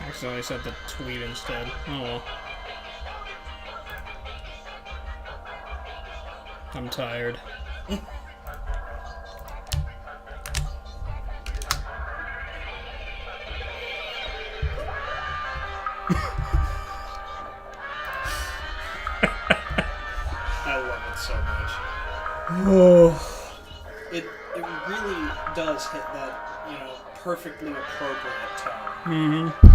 Actually, I said the tweet instead. Oh well. I'm tired. I love it so much. Oh. It really does hit that, perfectly appropriate tone. Mm-hmm.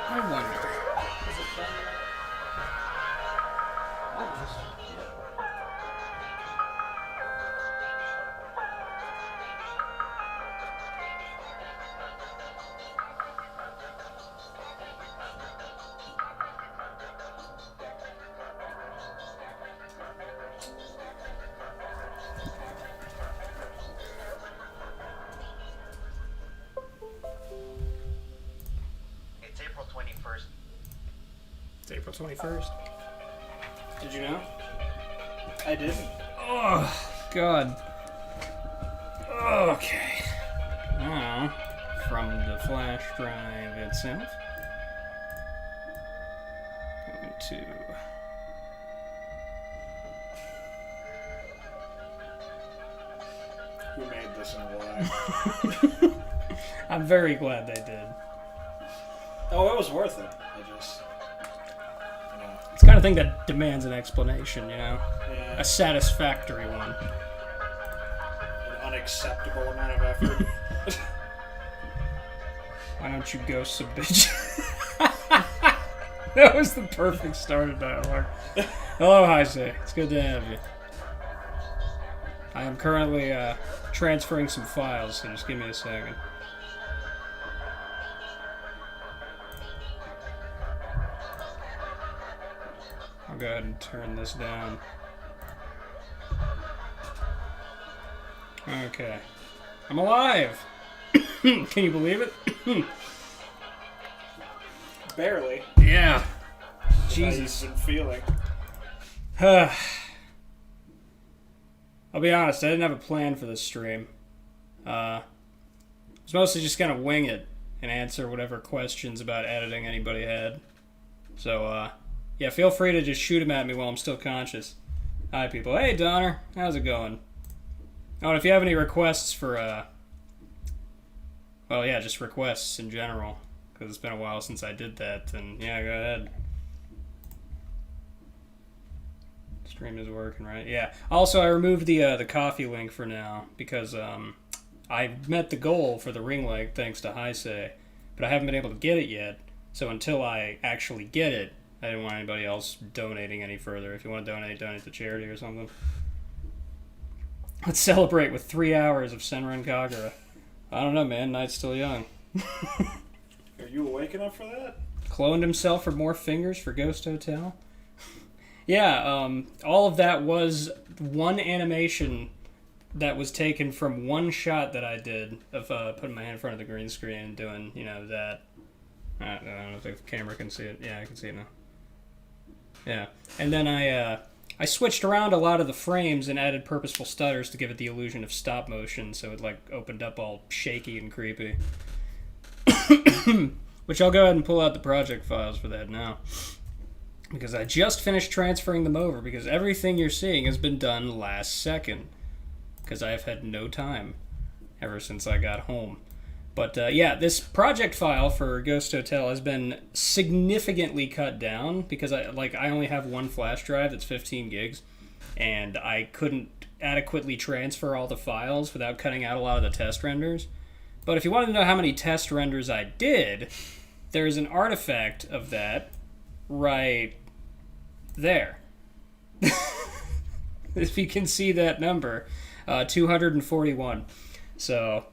I wonder. Is it done? Almost. Yeah. It's April 21st. It's April 21st. Did you know? I didn't. Oh, God. Okay. Now, from the flash drive itself, going to... Who made this and why? I'm very glad they did. Oh, it was worth it. It's the kind of thing that demands an explanation, Yeah. A satisfactory one. An unacceptable amount of effort. Why don't you ghost some bitch? That was the perfect start of dialogue. Hello, Heisei. It's good to have you. I am currently transferring some files, so just give me a second. I'll go ahead and turn this down. Okay. I'm alive! Can you believe it? Barely. Yeah. Jesus. How you've been feeling. I'll be honest, I didn't have a plan for this stream. I was mostly just gonna wing it and answer whatever questions about editing anybody had. So, yeah, feel free to just shoot them at me while I'm still conscious. Hi, people. Hey, Donner. How's it going? Oh, and if you have any requests for, well, yeah, just requests in general, because it's been a while since I did that, then, yeah, go ahead. Stream is working, right? Yeah. Also, I removed the coffee link for now, because, I met the goal for the ring light thanks to Heisei, but I haven't been able to get it yet, so until I actually get it, I didn't want anybody else donating any further. If you want to donate to charity or something. Let's celebrate with 3 hours of Senran Kagura. I don't know, man. Night's still young. Are you awake enough for that? Cloned himself for more fingers for Ghost Hotel. Yeah, all of that was one animation that was taken from one shot that I did of putting my hand in front of the green screen and doing, that. I don't know if the camera can see it. Yeah, I can see it now. Yeah. And then I switched around a lot of the frames and added purposeful stutters to give it the illusion of stop motion, so it opened up all shaky and creepy. Which I'll go ahead and pull out the project files for that now. Because I just finished transferring them over, because everything you're seeing has been done last second. Because I've had no time ever since I got home. But yeah, this project file for Ghost Hotel has been significantly cut down because I only have one flash drive that's 15 gigs, and I couldn't adequately transfer all the files without cutting out a lot of the test renders. But if you wanted to know how many test renders I did, there's an artifact of that right there. If you can see that number, 241. So...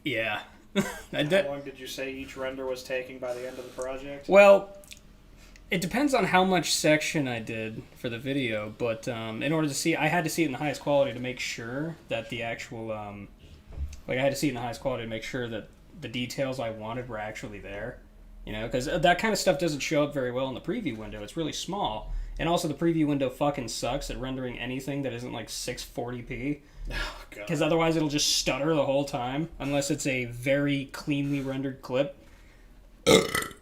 yeah. How long did you say each render was taking by the end of the project? Well, it depends on how much section I did for the video, but in order to see, I had to see it in the highest quality to make sure that the actual, I had to see it in the highest quality to make sure that the details I wanted were actually there, because that kind of stuff doesn't show up very well in the preview window. It's really small, And also the preview window fucking sucks at rendering anything that isn't like 640p. Oh, God. Because otherwise it'll just stutter the whole time, unless it's a very cleanly rendered clip.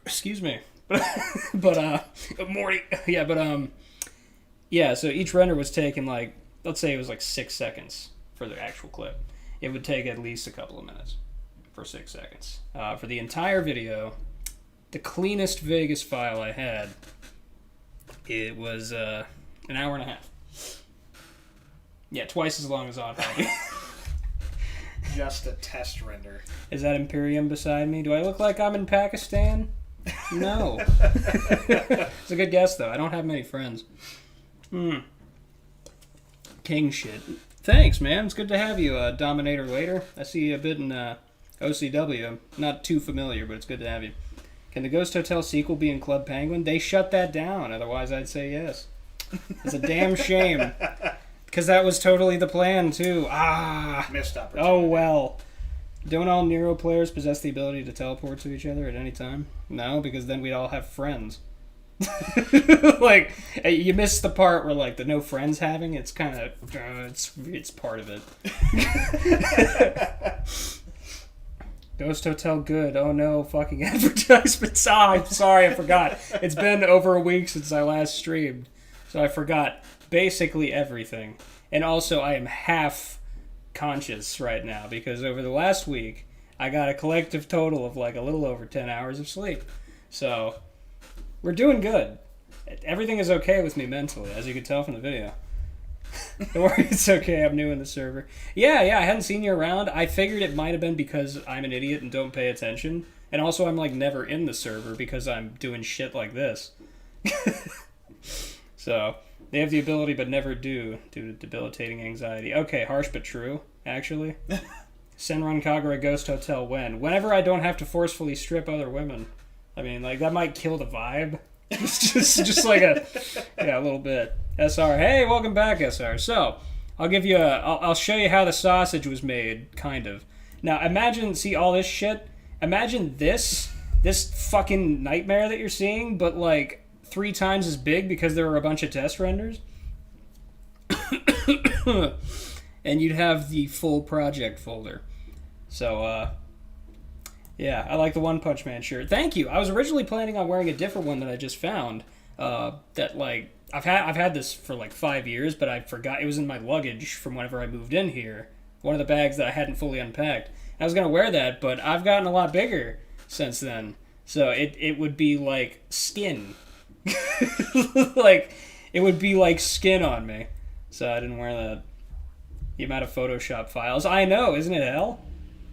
Excuse me. But, Morty. Yeah, but, yeah, so each render was taking, like, let's say it was like 6 seconds for the actual clip. It would take at least a couple of minutes for 6 seconds. For the entire video, the cleanest Vegas file I had, it was an hour and a half. Yeah, twice as long as Odd Hobby. Just a test render. Is that Imperium beside me? Do I look like I'm in Pakistan? No. It's a good guess, though. I don't have many friends. King shit. Thanks, man. It's good to have you, Dominator Later. I see you a bit in OCW. I'm not too familiar, but it's good to have you. Can the Ghost Hotel sequel be in Club Penguin? They shut that down. Otherwise, I'd say yes. It's a damn shame. Because that was totally the plan, too. Missed opportunity. Oh, well. Don't all Nero players possess the ability to teleport to each other at any time? No, because then we'd all have friends. Like, you missed the part where, like, the no friends having, it's kind of, it's part of it. Ghost Hotel good. Oh no, fucking advertisements. I'm sorry, I forgot. It's been over a week since I last streamed, so I forgot basically everything. And also, I am half conscious right now, because over the last week, I got a collective total of, like, a little over 10 hours of sleep. So, we're doing good. Everything is okay with me mentally, as you can tell from the video. Don't worry, it's okay. I'm new in the server. Yeah, I hadn't seen you around. I figured it might have been because I'm an idiot and don't pay attention. And also, I'm, like, never in the server because I'm doing shit like this. So, they have the ability but never do, due to debilitating anxiety. Okay, harsh but true, actually. Senran Kagura Ghost Hotel when? Whenever I don't have to forcefully strip other women. I mean, like, that might kill the vibe. just like a little bit. SR, hey, welcome back, SR. So, I'll give you I'll show you how the sausage was made, kind of. Now, imagine, see all this shit? Imagine this fucking nightmare that you're seeing, but, like, 3 times as big because there were a bunch of test renders. And you'd have the full project folder. So, yeah, I like the One Punch Man shirt. Thank you. I was originally planning on wearing a different one that I just found. That, like, I've had this for like 5 years, but I forgot it was in my luggage from whenever I moved in here. One of the bags that I hadn't fully unpacked. I was gonna wear that, but I've gotten a lot bigger since then. So it would be like skin. Like, it would be like skin on me. So I didn't wear that. The amount of Photoshop files. I know, isn't it hell?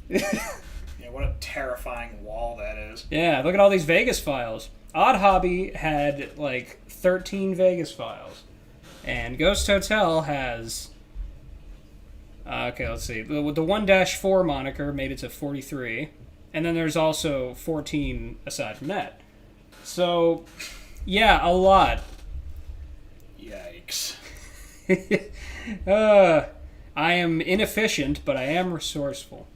Yeah, what a terrifying wall that is. Yeah, look at all these Vegas files. Odd Hobby had like 13 Vegas files. And Ghost Hotel has... okay, let's see. The 1-4 moniker made it to 43. And then there's also 14 aside from that. So, yeah, a lot. Yikes. I am inefficient, but I am resourceful.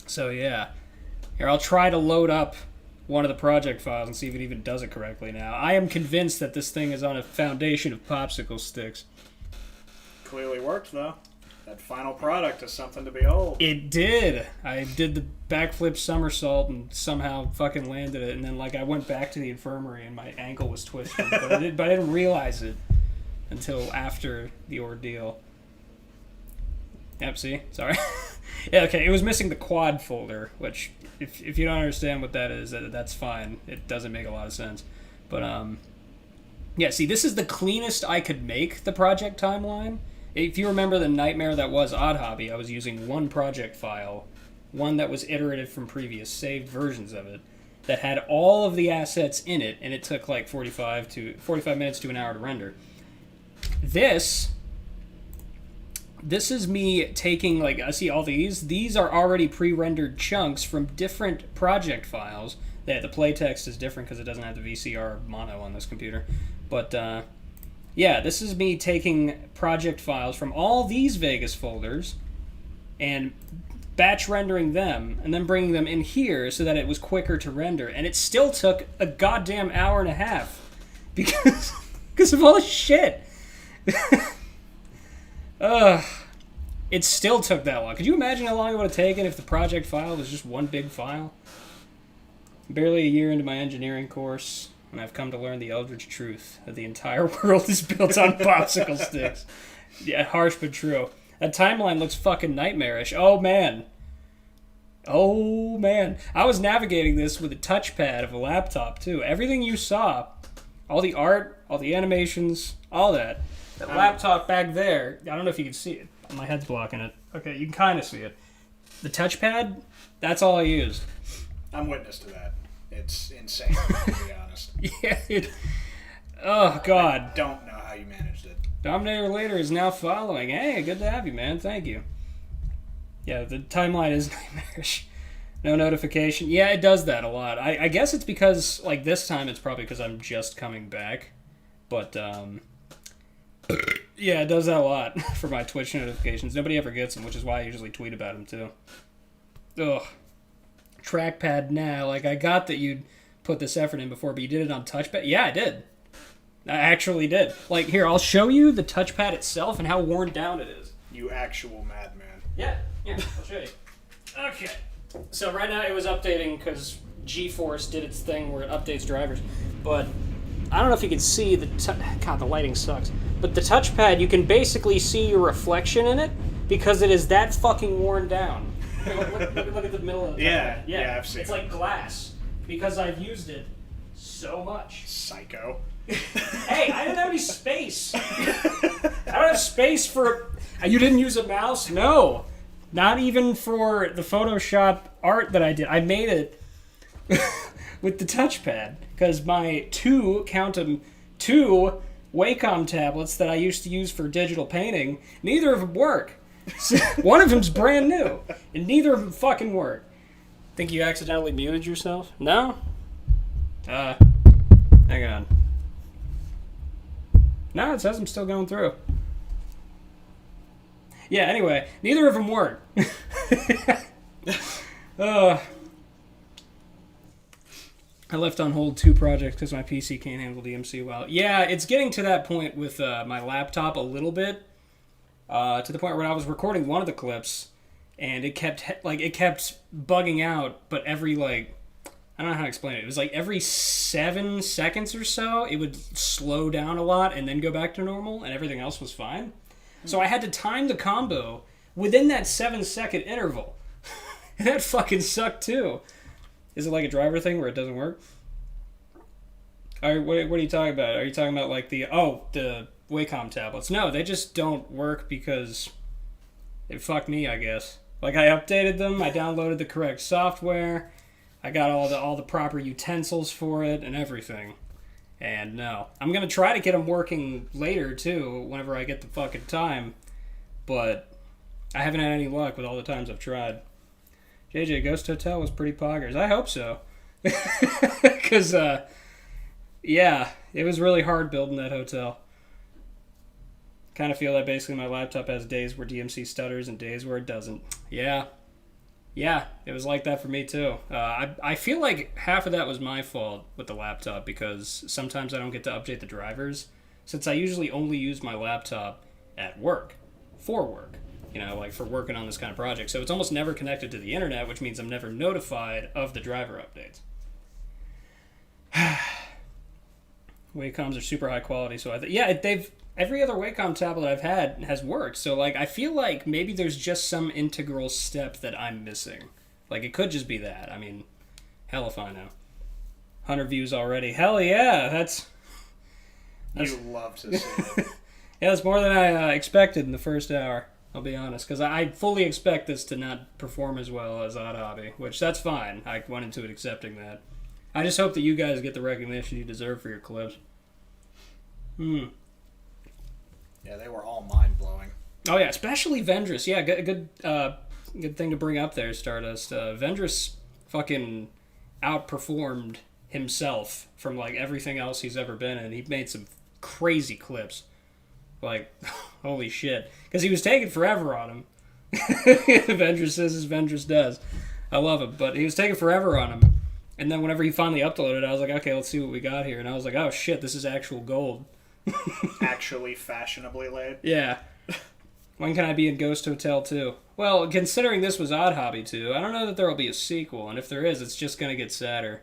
So, yeah. Here, I'll try to load up one of the project files and see if it even does it correctly now. I am convinced that this thing is on a foundation of popsicle sticks. Clearly worked, though. That final product is something to behold. It did. I did the backflip somersault and somehow fucking landed it, and then, like, I went back to the infirmary and my ankle was twisted, but I didn't realize it until after the ordeal. Yep, see? Sorry. Yeah, okay, it was missing the quad folder, which, if you don't understand what that is, that's fine. It doesn't make a lot of sense. But, yeah, see, this is the cleanest I could make the project timeline. If you remember the nightmare that was Odd Hobby, I was using one project file, one that was iterative from previous saved versions of it, that had all of the assets in it, and it took like 45 minutes to an hour to render. This is me taking, like, I see all these. These are already pre-rendered chunks from different project files. The playtext is different because it doesn't have the VCR mono on this computer. But, yeah, this is me taking project files from all these Vegas folders and batch rendering them and then bringing them in here so that it was quicker to render. And it still took a goddamn hour and a half because because of all the shit. It still took that long. Could you imagine how long it would have taken if the project file was just one big file? Barely a year into my engineering course, and I've come to learn the eldritch truth that the entire world is built on popsicle sticks. Yeah, harsh but true. That timeline looks fucking nightmarish. Oh, man. I was navigating this with a touchpad of a laptop, too. Everything you saw, all the art, all the animations, all that. That laptop back there, I don't know if you can see it. My head's blocking it. Okay, you can kind of see it. The touchpad, that's all I used. I'm witness to that. It's insane, to be honest. Yeah, oh, God. I don't know how you managed it. Dominator Later is now following. Hey, good to have you, man. Thank you. Yeah, the timeline is nightmarish. No notification. Yeah, it does that a lot. I guess it's because, like, this time it's probably because I'm just coming back. But, yeah, it does that a lot for my Twitch notifications. Nobody ever gets them, which is why I usually tweet about them, too. Ugh. Trackpad now. Like, I got that you'd put this effort in before, but you did it on touchpad? Yeah, I did. I actually did. Like, here, I'll show you the touchpad itself and how worn down it is. You actual madman. Yeah, I'll show you. Okay. So right now it was updating because GeForce did its thing where it updates drivers. But I don't know if you can see the... God, the lighting sucks. But the touchpad, you can basically see your reflection in it because it is that fucking worn down. Look at the middle of the touchpad. Yeah, I've seen it. It's like glass because I've used it so much. Psycho. Hey, I didn't have any space. I don't have space for... You didn't use a mouse? No. Not even for the Photoshop art that I did. I made it with the touchpad because my two Wacom tablets that I used to use for digital painting, neither of them work. One of them's brand new, and neither of them fucking work. Think you accidentally muted yourself? No? Hang on. No, it says I'm still going through. Yeah, anyway, neither of them work. I left on hold 2 projects because my PC can't handle DMC well. Yeah, it's getting to that point with my laptop a little bit. To the point where I was recording one of the clips, and it kept bugging out, but every, I don't know how to explain it. It was like every 7 seconds or so, it would slow down a lot and then go back to normal, and everything else was fine. So I had to time the combo within that 7-second interval. And that fucking sucked too. Is it like a driver thing where it doesn't work? What are you talking about? Are you talking about like the Wacom tablets? No, they just don't work because it fucked me, I guess. Like, I updated them, I downloaded the correct software, I got all the proper utensils for it and everything. And no. I'm going to try to get them working later, too, whenever I get the fucking time. But I haven't had any luck with all the times I've tried. JJ, Ghost Hotel was pretty poggers. I hope so. Because, yeah, it was really hard building that hotel. Kind of feel that basically my laptop has days where DMC stutters and days where it doesn't. Yeah, it was like that for me too. I feel like half of that was my fault with the laptop because sometimes I don't get to update the drivers since I usually only use my laptop at work, for work, like for working on this kind of project. So it's almost never connected to the internet, which means I'm never notified of the driver updates. Wacoms are super high quality, so every other Wacom tablet I've had has worked, so, I feel like maybe there's just some integral step that I'm missing. It could just be that. I mean, hell if I know. 100 views already. Hell yeah, that's You love to see it. Yeah, that's more than I expected in the first hour, I'll be honest, because I fully expect this to not perform as well as Odd Hobby, which that's fine. I went into it accepting that. I just hope that you guys get the recognition you deserve for your clips. Yeah, they were all mind-blowing. Oh, yeah, especially Vendrus. Yeah, good thing to bring up there, Stardust. Vendrus fucking outperformed himself from, everything else he's ever been in. He made some crazy clips. Holy shit. Because he was taking forever on him. Vendrus says as Vendrus does. I love him, but he was taking forever on him. And then whenever he finally uploaded, I was like, okay, let's see what we got here. And I was like, oh shit, this is actual gold. Actually fashionably laid. Yeah. When can I be in Ghost Hotel 2? Well, considering this was Odd Hobby 2, I don't know that there will be a sequel, and if there is, it's just going to get sadder.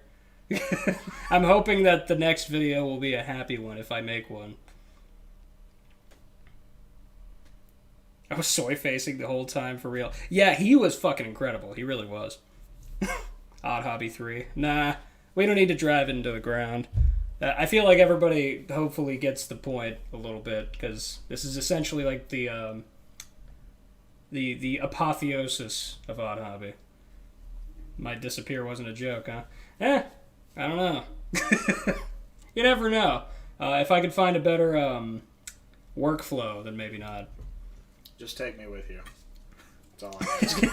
I'm hoping that the next video will be a happy one if I make one. I was soy facing the whole time for real. Yeah, he was fucking incredible. He really was. Odd Hobby 3. Nah, we don't need to drive into the ground. I feel like everybody hopefully gets the point a little bit, because this is essentially like the apotheosis of Odd Hobby. My disappear wasn't a joke, huh? I don't know. You never know. If I could find a better workflow, then maybe not. Just take me with you. That's all I ask.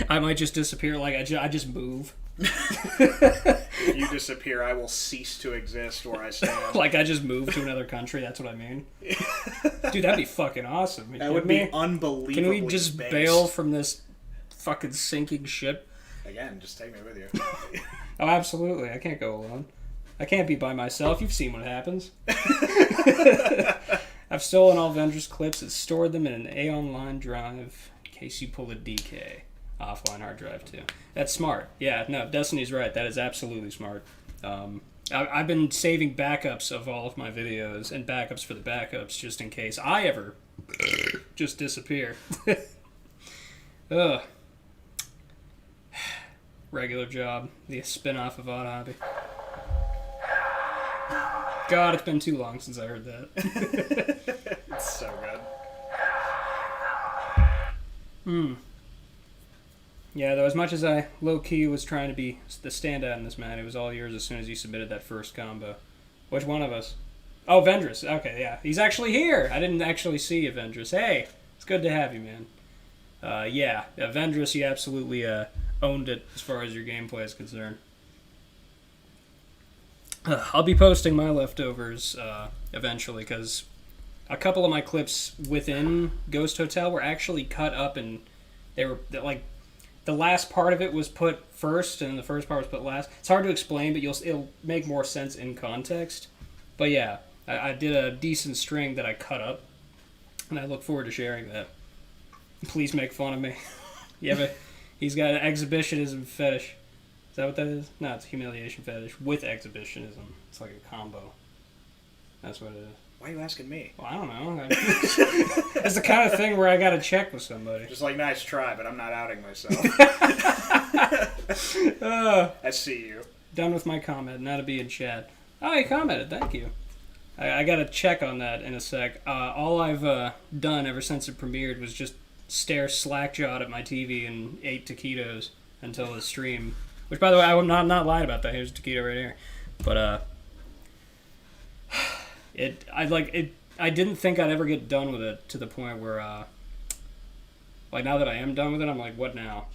I might just disappear, like I just move. If you disappear, I will cease to exist where I stand. Like I just moved to another country, that's what I mean. Dude, that'd be fucking awesome. That would be unbelievable. Can we just bail from this fucking sinking ship? Again, just take me with you. Oh, absolutely. I can't go alone. I can't be by myself. You've seen what happens. I've stolen all Vendra's clips and stored them in an A-online drive in case you pull a DK. Offline hard drive, too. That's smart. Yeah, no, Destiny's right. That is absolutely smart. I've been saving backups of all of my videos and backups for the backups just in case I ever just disappear. Ugh. Regular job. The spin-off of Odd Hobby. God, it's been too long since I heard that. It's so good. Yeah, though, as much as I low-key was trying to be the standout in this match, it was all yours as soon as you submitted that first combo. Which one of us? Oh, Vendrus. Okay, yeah. He's actually here. I didn't actually see you, Vendrus. Hey, it's good to have you, man. Yeah, Vendrus, you absolutely owned it as far as your gameplay is concerned. I'll be posting my leftovers eventually, because a couple of my clips within Ghost Hotel were actually cut up, and they were, like, the last part of it was put first, and the first part was put last. It's hard to explain, but it'll make more sense in context. But yeah, I did a decent string that I cut up, and I look forward to sharing that. Please make fun of me. Yeah, but he's got an exhibitionism fetish. Is that what that is? No, it's a humiliation fetish with exhibitionism. It's like a combo. That's what it is. Why are you asking me? Well, I don't know. It's the kind of thing where I gotta check with somebody. Just like, nice try, but I'm not outing myself. I see you. Done with my comment. Now to be in chat. Oh, you commented. Thank you. I gotta check on that in a sec. All I've done ever since it premiered was just stare slack-jawed at my TV and ate taquitos until the stream. Which, by the way, I'm not lying about that. Here's a taquito right here. But, I didn't think I'd ever get done with it to the point where, like, now that I am done with it, I'm like, what now?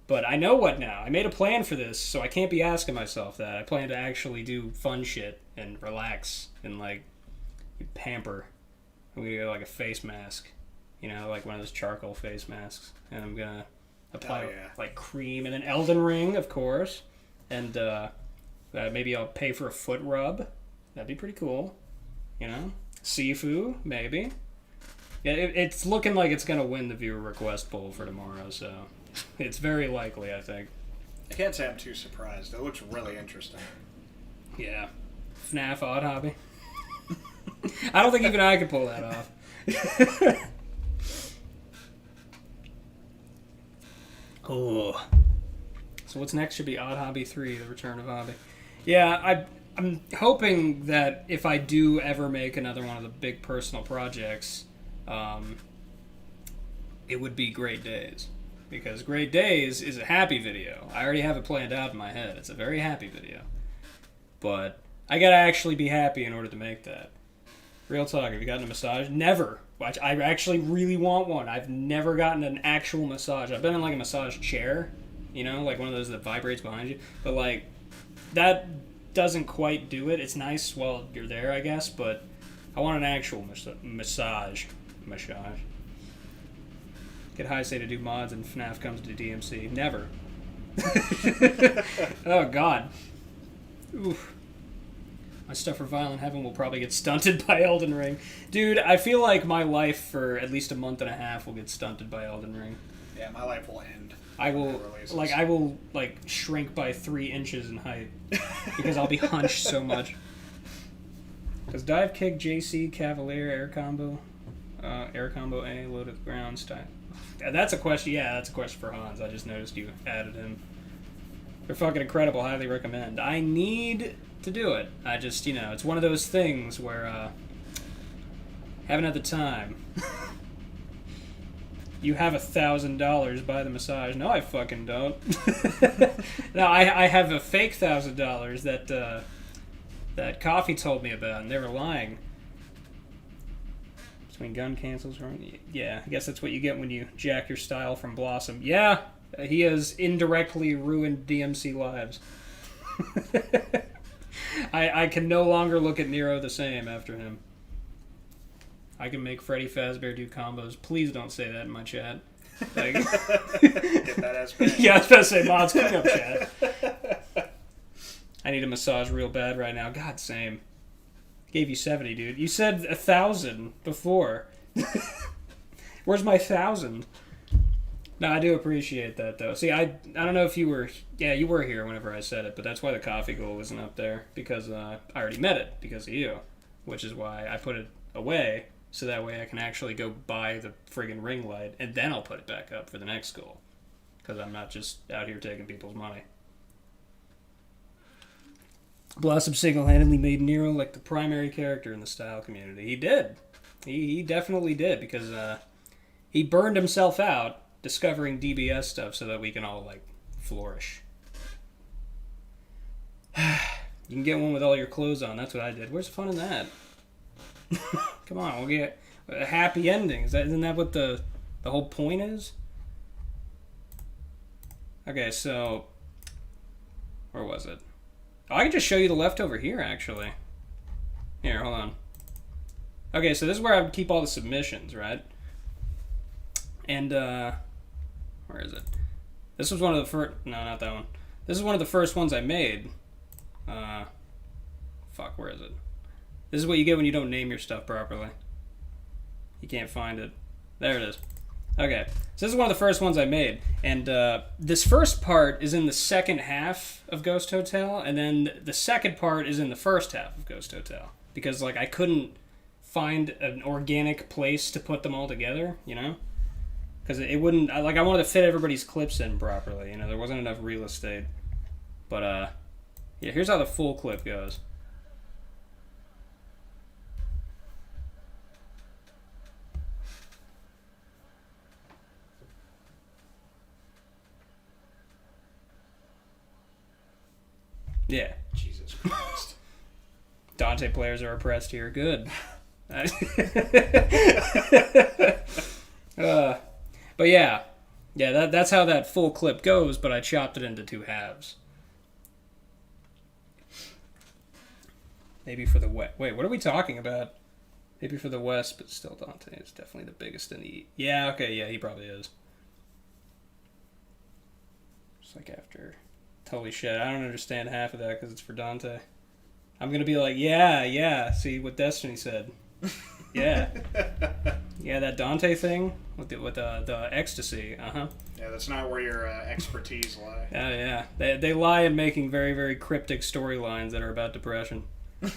But I know what now. I made a plan for this, so I can't be asking myself that. I plan to actually do fun shit and relax and, like, pamper. I'm gonna get, like, a face mask. You know, like one of those charcoal face masks. And I'm gonna apply, like, cream and an Elden Ring, of course. And, maybe I'll pay for a foot rub. That'd be pretty cool. You know? Sifu, maybe. Yeah, it's looking like it's going to win the viewer request poll for tomorrow, so it's very likely, I think. I can't say I'm too surprised. It looks really interesting. Yeah. FNAF Odd Hobby. I don't think even I could pull that off. Oh. So what's next should be Odd Hobby 3, The Return of Hobby. Yeah, I'm hoping that if I do ever make another one of the big personal projects, it would be Great Days. Because Great Days is a happy video. I already have it planned out in my head. It's a very happy video. But I gotta actually be happy in order to make that. Real talk, have you gotten a massage? Never. I actually really want one. I've never gotten an actual massage. I've been in like a massage chair, you know, like one of those that vibrates behind you. But like, that doesn't quite do it. It's nice while you're there, I guess, but I want an actual massage. Get high say to do mods and FNAF comes to DMC. Never. Oh, God. Oof. My stuff for Violent Heaven will probably get stunted by Elden Ring. Dude, I feel like my life for at least a month and a half will get stunted by Elden Ring. Yeah, my life will end. I will shrink by 3 inches in height because I'll be hunched so much. Does dive kick JC Cavalier air combo A low to the ground style? That's a question. Yeah, that's a question for Hans. I just noticed you added him. They're fucking incredible. Highly recommend. I need to do it. I just, it's one of those things where haven't had the time. You have $1,000, buy the massage. No, I fucking don't. No, I have a fake $1,000 that Coffee told me about, and they were lying. Between gun cancels, yeah, I guess that's what you get when you jack your style from Blossom. Yeah, he has indirectly ruined DMC lives. I can no longer look at Nero the same after him. I can make Freddy Fazbear do combos. Please don't say that in my chat. Like, get that ass back. Yeah, I was about to say, mods, clean up chat. I need a massage real bad right now. God, same. Gave you 70, dude. You said 1,000 before. Where's my 1,000? No, I do appreciate that, though. See, I don't know if you were... Yeah, you were here whenever I said it, but that's why the coffee goal wasn't up there. Because I already met it because of you. Which is why I put it away, so that way I can actually go buy the friggin' ring light, and then I'll put it back up for the next goal. Because I'm not just out here taking people's money. Blossom single-handedly made Nero like the primary character in the style community. He did. He definitely did, because he burned himself out discovering DBS stuff so that we can all, flourish. You can get one with all your clothes on. That's what I did. Where's the fun in that? Come on, we'll get a happy ending. Isn't that what the whole point is? Okay, so... Where was it? Oh, I can just show you the leftover here, actually. Here, hold on. Okay, so this is where I would keep all the submissions, right? And, where is it? This was one of the first... No, not that one. This is one of the first ones I made. Fuck, where is it? This is what you get when you don't name your stuff properly. You can't find it. There it is. Okay, so this is one of the first ones I made, and this first part is in the second half of Ghost Hotel, and then the second part is in the first half of Ghost Hotel, because I couldn't find an organic place to put them all together, because it wouldn't. I wanted to fit everybody's clips in properly. There wasn't enough real estate. But yeah, here's how the full clip goes. Yeah. Jesus Christ. Dante players are oppressed here. Good. But yeah. Yeah, that's how that full clip goes, but I chopped it into 2 halves. Maybe for the West. Wait, what are we talking about? Maybe for the West, but still Dante is definitely the biggest in the... Yeah, okay, yeah, he probably is. Just after... Holy shit, I don't understand half of that because it's for Dante. I'm going to be like, yeah, see what Destiny said. Yeah. Yeah, that Dante thing with the ecstasy, uh-huh. Yeah, that's not where your expertise lie. Yeah. They lie in making very, very cryptic storylines that are about depression. Let's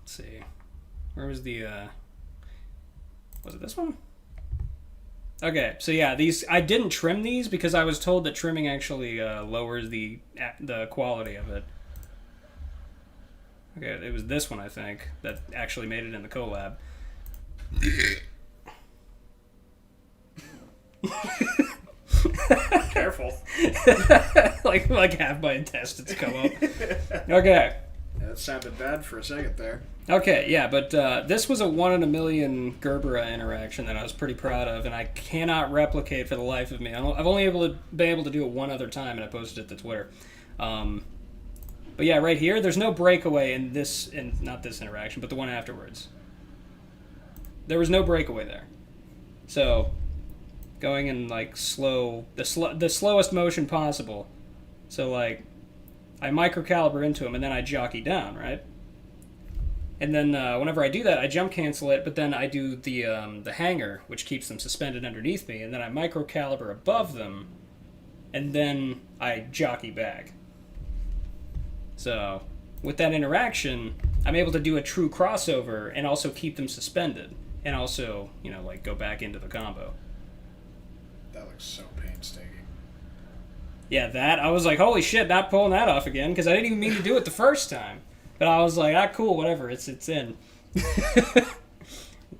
see. Where was the, was it this one? Okay, so yeah, these I didn't trim these because I was told that trimming actually lowers the quality of it. Okay, it was this one, I think, that actually made it in the collab. Careful. like half my intestines come up. Okay. Yeah, that sounded bad for a second there. Okay, yeah, but this was a 1 in a million Gerbera interaction that I was pretty proud of, and I cannot replicate for the life of me. I've only been able to do it one other time, and I posted it to Twitter. But yeah, right here, there's no breakaway in not this interaction, but the one afterwards. There was no breakaway there. So, going in slow, the slowest motion possible. So I I microcaliber into them, and then I jockey down, right? And then whenever I do that, I jump cancel it, but then I do the hanger, which keeps them suspended underneath me, and then I microcaliber above them, and then I jockey back. So with that interaction, I'm able to do a true crossover and also keep them suspended, and also, you know, like go back into the combo. That looks so painstaking. Yeah, that, I was like, holy shit, not pulling that off again, because I didn't even mean to do it the first time. But I was like, cool, whatever, it's in.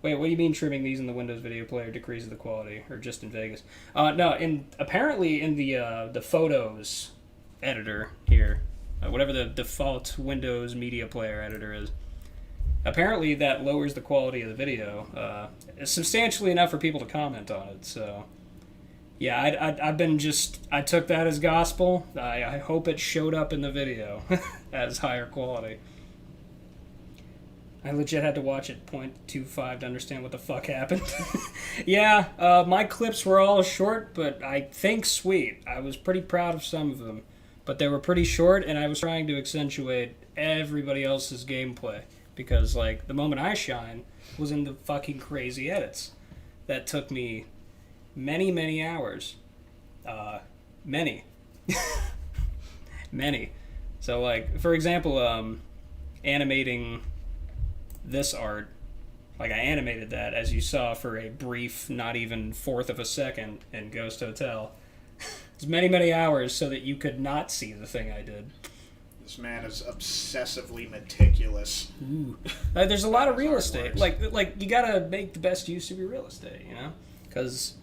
Wait, what do you mean trimming these in the Windows Video Player decreases the quality, or just in Vegas? No, apparently in the Photos editor here, whatever the default Windows Media Player editor is, apparently that lowers the quality of the video substantially enough for people to comment on it, so... Yeah, I took that as gospel. I hope it showed up in the video as higher quality. I legit had to watch it 0.25 to understand what the fuck happened. Yeah, my clips were all short, but I think sweet. I was pretty proud of some of them. But they were pretty short, and I was trying to accentuate everybody else's gameplay. Because, like, the moment I shine was in the fucking crazy edits. That took me many, many hours. Many. Many. So, like, for example, animating this art, like, I animated that, as you saw, for a brief, not even fourth of a second in Ghost Hotel. It's many, many hours so that you could not see the thing I did. This man is obsessively meticulous. Ooh. There's a lot of real estate. Like, you gotta make the best use of your real estate, you know? Because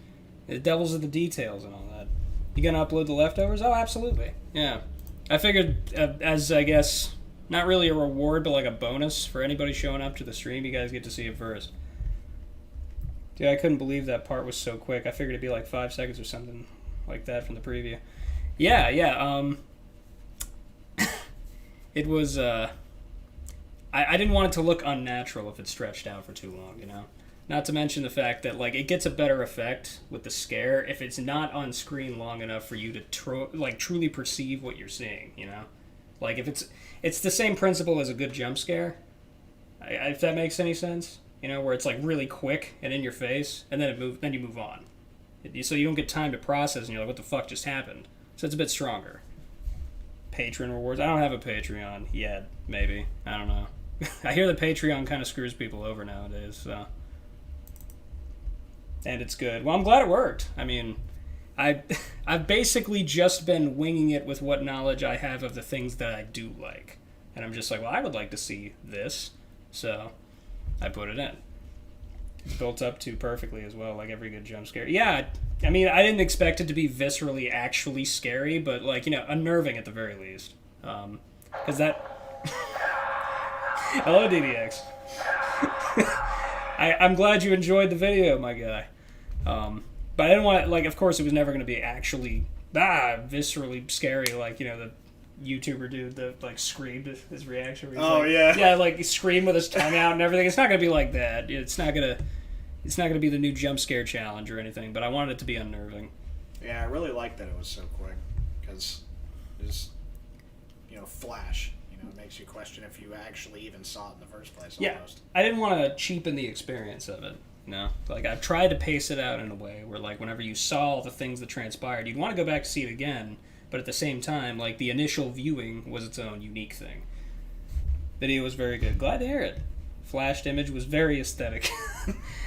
the devil's are the details and all that. You gonna upload the leftovers? Oh, absolutely. Yeah. I figured, as, I guess, not really a reward, but like a bonus for anybody showing up to the stream, you guys get to see it first. Dude, I couldn't believe that part was so quick. I figured it'd be like 5 seconds or something like that from the preview. Yeah, it was, I didn't want it to look unnatural if it stretched out for too long, you know? Not to mention the fact that, like, it gets a better effect with the scare if it's not on screen long enough for you to, truly perceive what you're seeing, you know? Like, if it's the same principle as a good jump scare, if that makes any sense, you know, where it's, like, really quick and in your face, and then you move on. So you don't get time to process, and you're like, what the fuck just happened? So it's a bit stronger. Patron rewards. I don't have a Patreon yet, maybe. I don't know. I hear the Patreon kind of screws people over nowadays, so... And it's good. Well, I'm glad it worked. I mean, I've basically just been winging it with what knowledge I have of the things that I do like. And I'm just like, well, I would like to see this. So I put it in. It's built up to perfectly as well, like every good jump scare. Yeah, I mean, I didn't expect it to be viscerally actually scary, but, like, you know, unnerving at the very least. Because that... Hello, DDX. I'm glad you enjoyed the video, my guy. But I didn't want to, like, of course it was never going to be actually, viscerally scary, like, you know, the YouTuber dude that, like, screamed his reaction. Yeah. Yeah, like, he screamed with his tongue out and everything. It's not going to be like that. It's not going to be the new jump scare challenge or anything, but I wanted it to be unnerving. Yeah, I really liked that it was so quick, because it was, you know, flash. It makes you question if you actually even saw it in the first place, almost. Yeah, I didn't want to cheapen the experience of it, you know? Like, I've tried to pace it out in a way where, like, whenever you saw all the things that transpired, you'd want to go back to see it again, but at the same time, like, the initial viewing was its own unique thing. Video was very good. Glad to hear it. Flashed image was very aesthetic.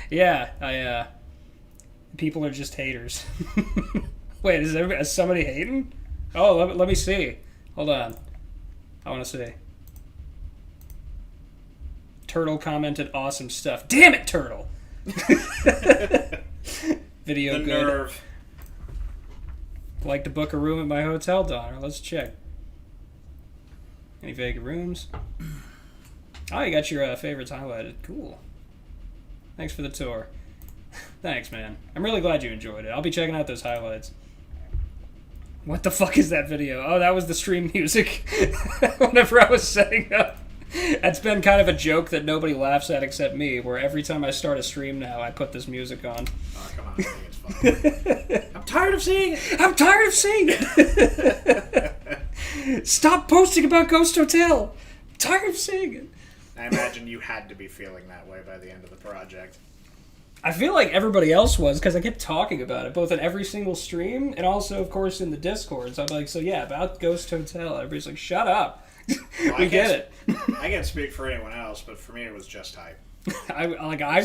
Yeah, people are just haters. Wait, is somebody hating? Oh, let me see. Hold on. I want to see. Turtle commented, awesome stuff. Damn it, Turtle! Video the good. Nerve. Like to book a room at my hotel, Donner. Let's check. Any vacant rooms? Oh, you got your favorites highlighted. Cool. Thanks for the tour. Thanks, man. I'm really glad you enjoyed it. I'll be checking out those highlights. What the fuck is that video? Oh, that was the stream music. Whenever I was setting up. It's been kind of a joke that nobody laughs at except me, where every time I start a stream now, I put this music on. Oh, come on. I think it's fun. I'm tired of seeing it. I'm tired of seeing it. Stop posting about Ghost Hotel. I'm tired of seeing it. I imagine you had to be feeling that way by the end of the project. I feel like everybody else was, because I kept talking about it, both in every single stream, and also, of course, in the Discord. So I'm like, so yeah, about Ghost Hotel. Everybody's like, shut up. Well, We get it. I can't speak for anyone else, but for me it was just hype. I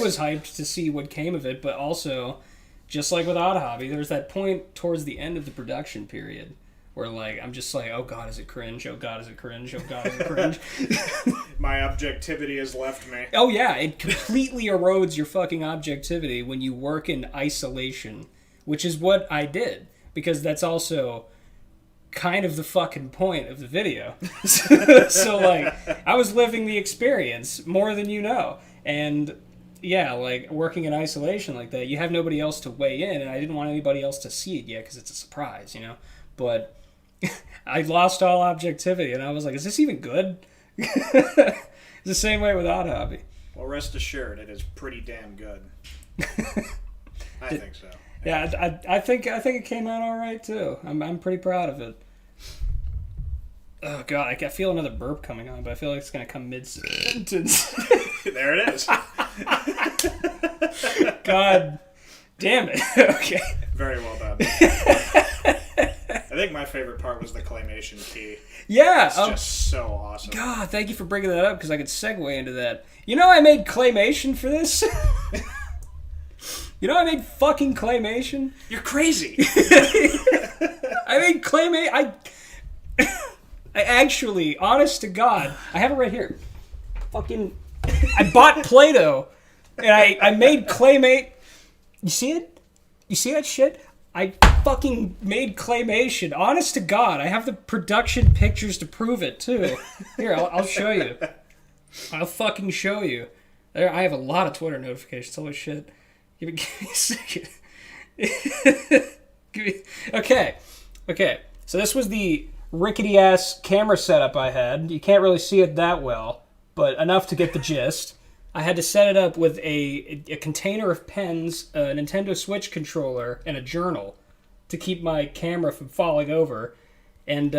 was hyped to see what came of it, but also, just like with Odd Hobby, there's that point towards the end of the production period where, like, I'm just like, oh god, is it cringe? Oh god, is it cringe? Oh god, is it cringe? My objectivity has left me. Oh yeah, it completely erodes your fucking objectivity when you work in isolation, which is what I did, because that's also kind of the fucking point of the video. So, like, I was living the experience more than you know. And yeah, like, working in isolation like that, you have nobody else to weigh in, and I didn't want anybody else to see it yet because it's a surprise, you know? But I lost all objectivity, and I was like, is this even good? It's the same way with Odd Hobby. Well, rest assured, it is pretty damn good. I think so. Yeah, I think it came out all right too. I'm pretty proud of it. Oh god, I feel another burp coming on, but I feel like it's gonna come mid-sentence. There it is. God damn it. Okay. Very well done. I think my favorite part was the claymation key. Yeah. It's just so awesome. God, thank you for bringing that up, because I could segue into that. You know I made claymation for this? You know I made fucking claymation? You're crazy. I made claymation. I actually, honest to God, I have it right here. Fucking, I bought Play-Doh, and I made claymate. You see it? You see that shit? I fucking made claymation. Honest to God, I have the production pictures to prove it too. Here, I'll show you. I'll fucking show you. There, I have a lot of Twitter notifications. Holy shit. Give me a second. Okay. So this was the rickety-ass camera setup I had. You can't really see it that well, but enough to get the gist. I had to set it up with a container of pens, a Nintendo Switch controller, and a journal to keep my camera from falling over. And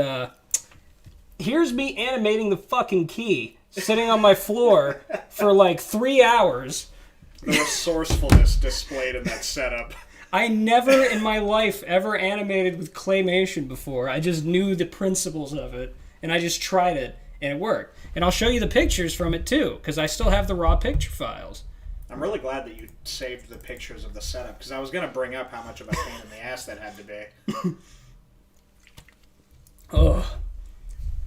here's me animating the fucking key, sitting on my floor for like 3 hours. The resourcefulness displayed in that setup. I never in my life ever animated with claymation before. I just knew the principles of it, and I just tried it, and it worked. And I'll show you the pictures from it too, because I still have the raw picture files. I'm really glad that you saved the pictures of the setup, because I was going to bring up how much of a pain in the ass that had to be. Oh,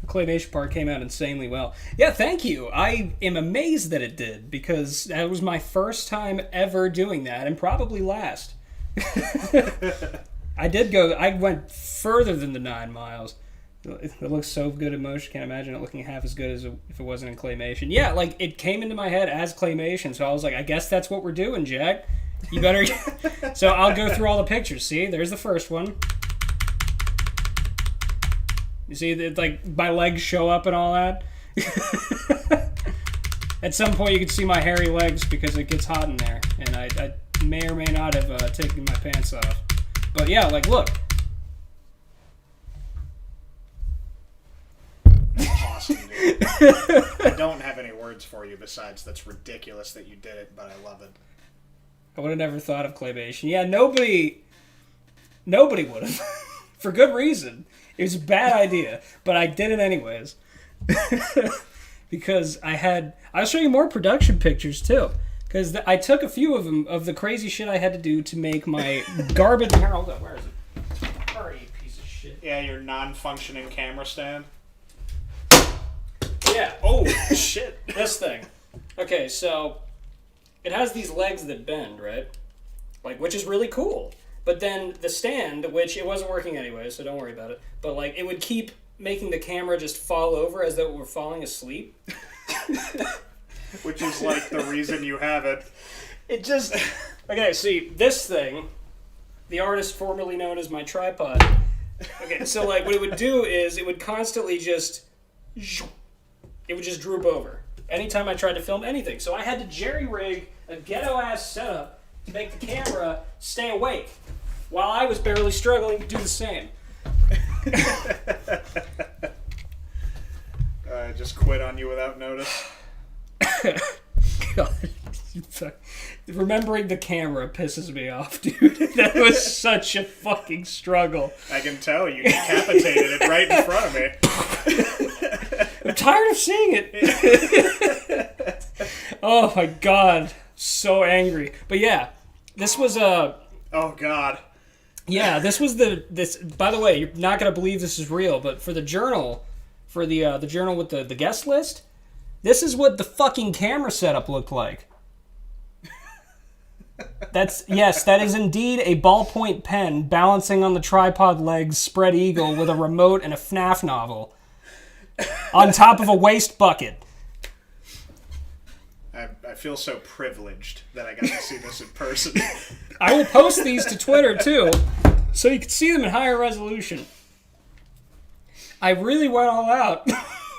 the claymation part came out insanely well. Yeah, thank you. I am amazed that it did, because that was my first time ever doing that, and probably last. I went further than the 9 miles. It looks so good in motion. Can't imagine it looking half as good as if it wasn't in claymation. Yeah, like, it came into my head as claymation, so I was like, I guess that's what we're doing, Jack. You better... So I'll go through all the pictures. See, there's the first one. You see, that, like, my legs show up and all that? At some point, you can see my hairy legs because it gets hot in there, and I may or may not have taken my pants off. But yeah, like, look. Awesome, dude. I don't have any words for you besides that's ridiculous that you did it, but I love it. I would have never thought of claymation. Yeah, nobody would have. For good reason. It was a bad idea, but I did it anyways. Because I'll show you more production pictures too. Because I took a few of them, of the crazy shit I had to do to make my garbage... Hold on, where is it? Hurry, you piece of shit. Yeah, your non-functioning camera stand. Yeah. Oh, shit. This thing. Okay, so it has these legs that bend, right? Like, which is really cool. But then the stand, which it wasn't working anyway, so don't worry about it. But, like, it would keep making the camera just fall over as though it were falling asleep. Which is, like, the reason you have it. It just... Okay, see, this thing, the artist formerly known as my tripod. Okay, so, like, what it would do is it would constantly just... It would just droop over anytime I tried to film anything. So I had to jerry-rig a ghetto-ass setup to make the camera stay awake while I was barely struggling to do the same. just quit on you without notice. God. Remembering the camera pisses me off, dude. That was such a fucking struggle. I can tell. You decapitated it right in front of me. I'm tired of seeing it. Oh my god. So angry. But yeah, this was a... Oh god. Yeah, this was this. By the way, you're not going to believe this is real, but for the journal, for the journal with the guest list, this is what the fucking camera setup looked like. That is indeed a ballpoint pen balancing on the tripod legs, spread eagle with a remote and a FNAF novel on top of a waste bucket. I feel so privileged that I got to see this in person. I will post these to Twitter too, so you can see them in higher resolution. I really went all out,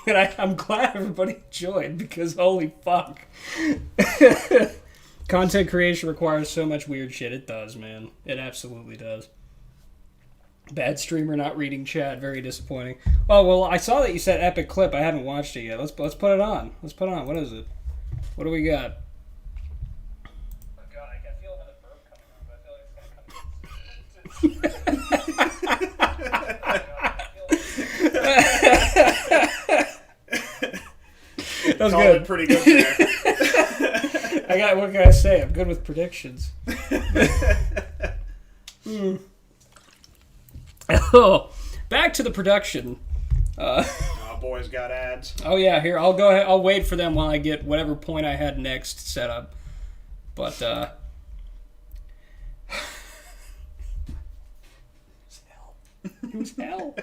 and I'm glad everybody enjoyed, because holy fuck. Content creation requires so much weird shit. It does, man. It absolutely does. Bad streamer not reading chat. Very disappointing. Oh, well, I saw that you said epic clip. I haven't watched it yet. Let's put it on. Let's put it on. What is it? What do we got? Oh god, I can feel another burp coming on, but I feel like it's gonna come. That was Called good. it pretty good there. What can I say? I'm good with predictions. Oh, back to the production. Oh, boys got ads. Oh yeah, here, I'll go ahead. I'll wait for them while I get whatever point I had next set up. But, it was hell.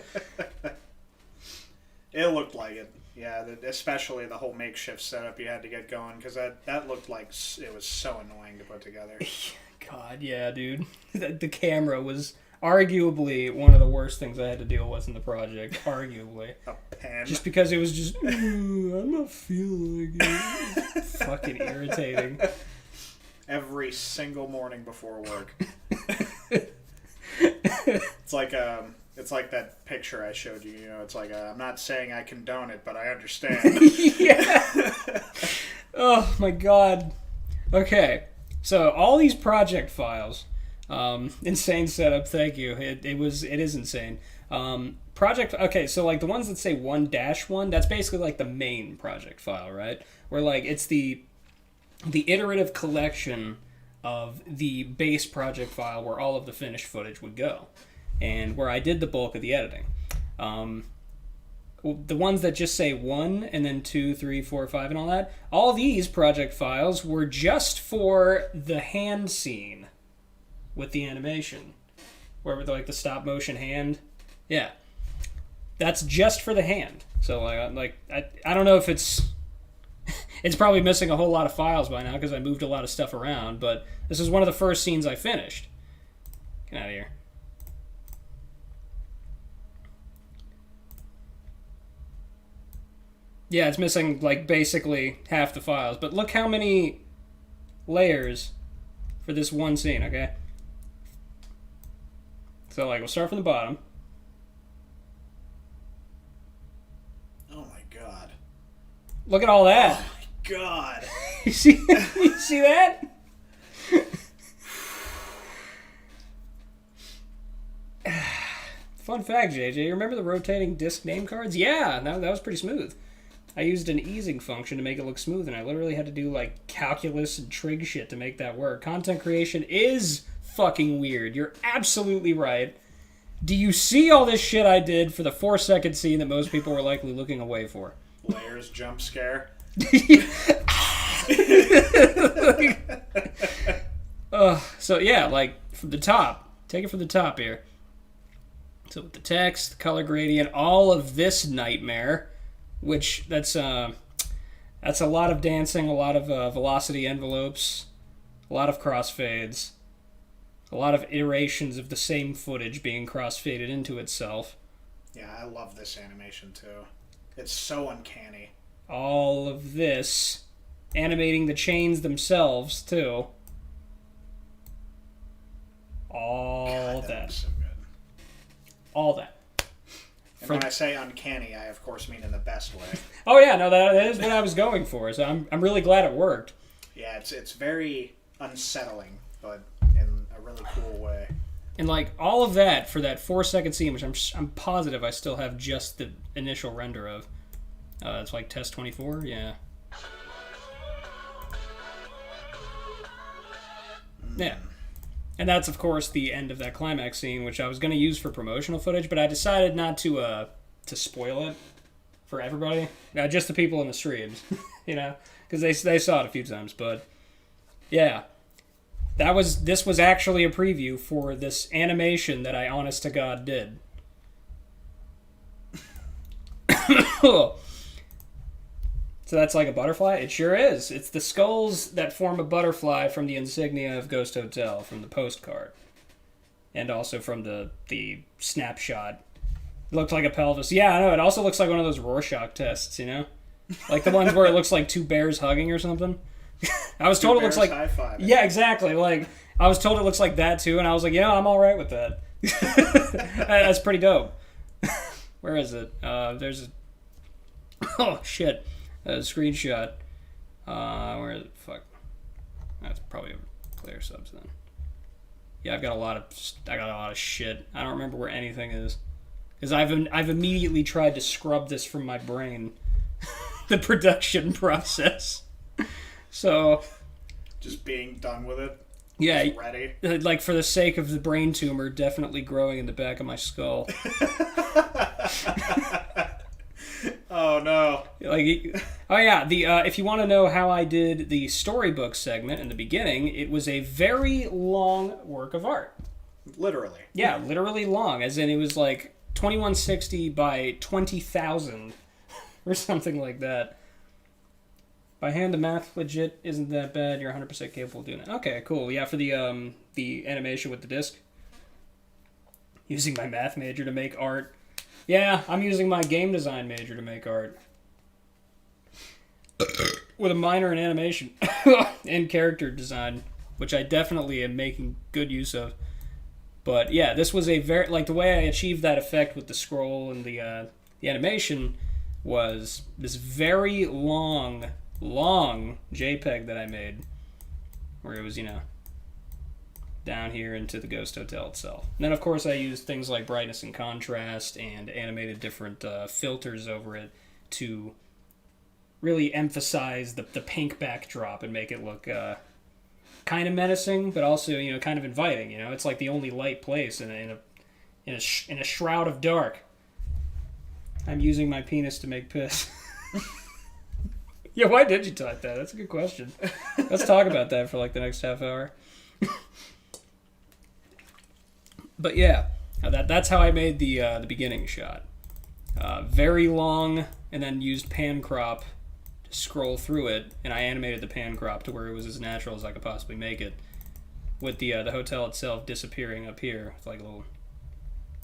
It looked like it. Yeah, especially the whole makeshift setup you had to get going, because that looked like it was so annoying to put together. God, yeah, dude. The camera was arguably one of the worst things I had to deal with in the project. Arguably. A pen. Just because it was just, I'm not feeling like it. Fucking irritating. Every single morning before work. It's like that picture I showed you. You know, it's like I'm not saying I condone it, but I understand. Yeah. Oh my god. Okay, so all these project files, insane setup. Thank you. It is insane. Okay, so like the ones that say 1-1, that's basically like the main project file, right? Where like it's the iterative collection of the base project file where all of the finished footage would go, and where I did the bulk of the editing. The ones that just say 1 and then 2, 3, 4, 5 and all that, all these project files were just for the hand scene with the animation. Where with like the stop motion hand. Yeah. That's just for the hand. So I don't know if it's probably missing a whole lot of files by now because I moved a lot of stuff around, but this is one of the first scenes I finished. Get out of here. Yeah, it's missing, like, basically half the files. But look how many layers for this one scene, okay? So, like, we'll start from the bottom. Oh my god. Look at all that. Oh my god. You see that? Fun fact, JJ. You remember the rotating disc name cards? Yeah, that was pretty smooth. I used an easing function to make it look smooth, and I literally had to do, like, calculus and trig shit to make that work. Content creation is fucking weird. You're absolutely right. Do you see all this shit I did for the 4-second scene that most people were likely looking away for? Layers jump scare. So, yeah, like, from the top. Take it from the top here. So, with the text, the color gradient, all of this nightmare... Which, that's a lot of dancing, a lot of velocity envelopes, a lot of crossfades, a lot of iterations of the same footage being crossfaded into itself. Yeah, I love this animation too. It's so uncanny. All of this, animating the chains themselves too. All God, that. was so good. All that. And when I say uncanny, I of course mean in the best way. Oh yeah, no, that is what I was going for. So I'm really glad it worked. Yeah, it's very unsettling, but in a really cool way. And like all of that for that 4-second scene, which I'm positive I still have just the initial render of. It's like test 24, yeah. Yeah. And that's, of course, the end of that climax scene, which I was going to use for promotional footage, but I decided not to spoil it for everybody. Just the people in the streams, you know, because they saw it a few times. But, yeah, this was actually a preview for this animation that I, honest to God, did. So that's like a butterfly? It sure is. It's the skulls that form a butterfly from the insignia of Ghost Hotel, from the postcard. And also from the snapshot. It looked like a pelvis. Yeah, I know. It also looks like one of those Rorschach tests, you know? Like the ones where it looks like two bears hugging or something. I was told it looks like... high-fiving. Yeah, exactly. Like, I was told it looks like that too, and I was like, yeah, I'm alright with that. That's pretty dope. Where is it? There's a... Oh, shit. A screenshot. Where is it? Fuck. That's probably player subs then. Yeah, I've got a lot of shit. I don't remember where anything is, because I've immediately tried to scrub this from my brain, the production process. So, just being done with it. Yeah, just ready. Like for the sake of the brain tumor definitely growing in the back of my skull. Oh no! Oh yeah. If you want to know how I did the storybook segment in the beginning, it was a very long work of art. Literally. Yeah, literally long, as in it was like 2160 by 20,000 or something like that. By hand, the math legit isn't that bad. You're 100% capable of doing it. Okay, cool. Yeah, for the animation with the disc, using my math major to make art. Yeah, I'm using my game design major to make art. With a minor in animation and character design, which I definitely am making good use of. But yeah, this was a very... Like, the way I achieved that effect with the scroll and the animation was this very long JPEG that I made. Where it was, you know, down here into the Ghost Hotel itself. And then, of course, I used things like brightness and contrast and animated different filters over it to really emphasize the pink backdrop and make it look kind of menacing, but also, you know, kind of inviting. You know, it's like the only light place in a shroud of dark. I'm using my penis to make piss. Yeah, why did you type that? That's a good question. Let's talk about that for like the next half hour. But yeah, that's how I made the beginning shot. Very long, and then used pan crop to scroll through it, and I animated the pan crop to where it was as natural as I could possibly make it, with the hotel itself disappearing up here with like little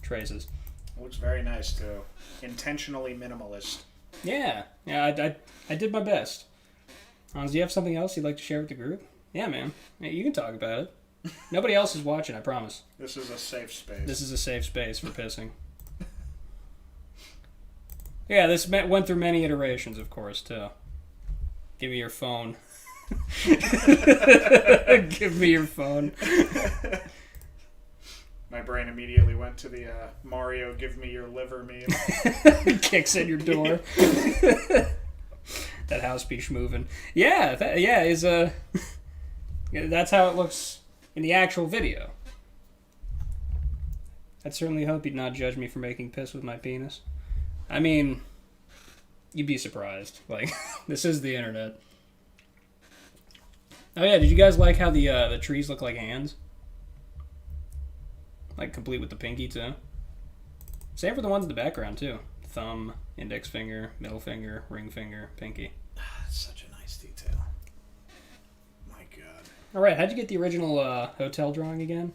traces. It looks very nice too. Intentionally minimalist. Yeah, I did my best. Do you have something else you'd like to share with the group? Yeah, man. Yeah, you can talk about it. Nobody else is watching, I promise. This is a safe space. This is a safe space for pissing. Yeah, this went through many iterations, of course, too. Give me your phone. Give me your phone. My brain immediately went to the Mario "Give me your liver" meme. Kicks in your door. That house be schmoving. Yeah, that's how it looks in the actual video. I'd certainly hope you'd not judge me for making piss with my penis. I mean, you'd be surprised. Like, this is the internet. Oh yeah, did you guys like how the trees look like hands? Like, complete with the pinky, too. Same for the ones in the background, too. Thumb, index finger, middle finger, ring finger, pinky. That's such a nice detail. My God. All right, how'd you get the original hotel drawing again?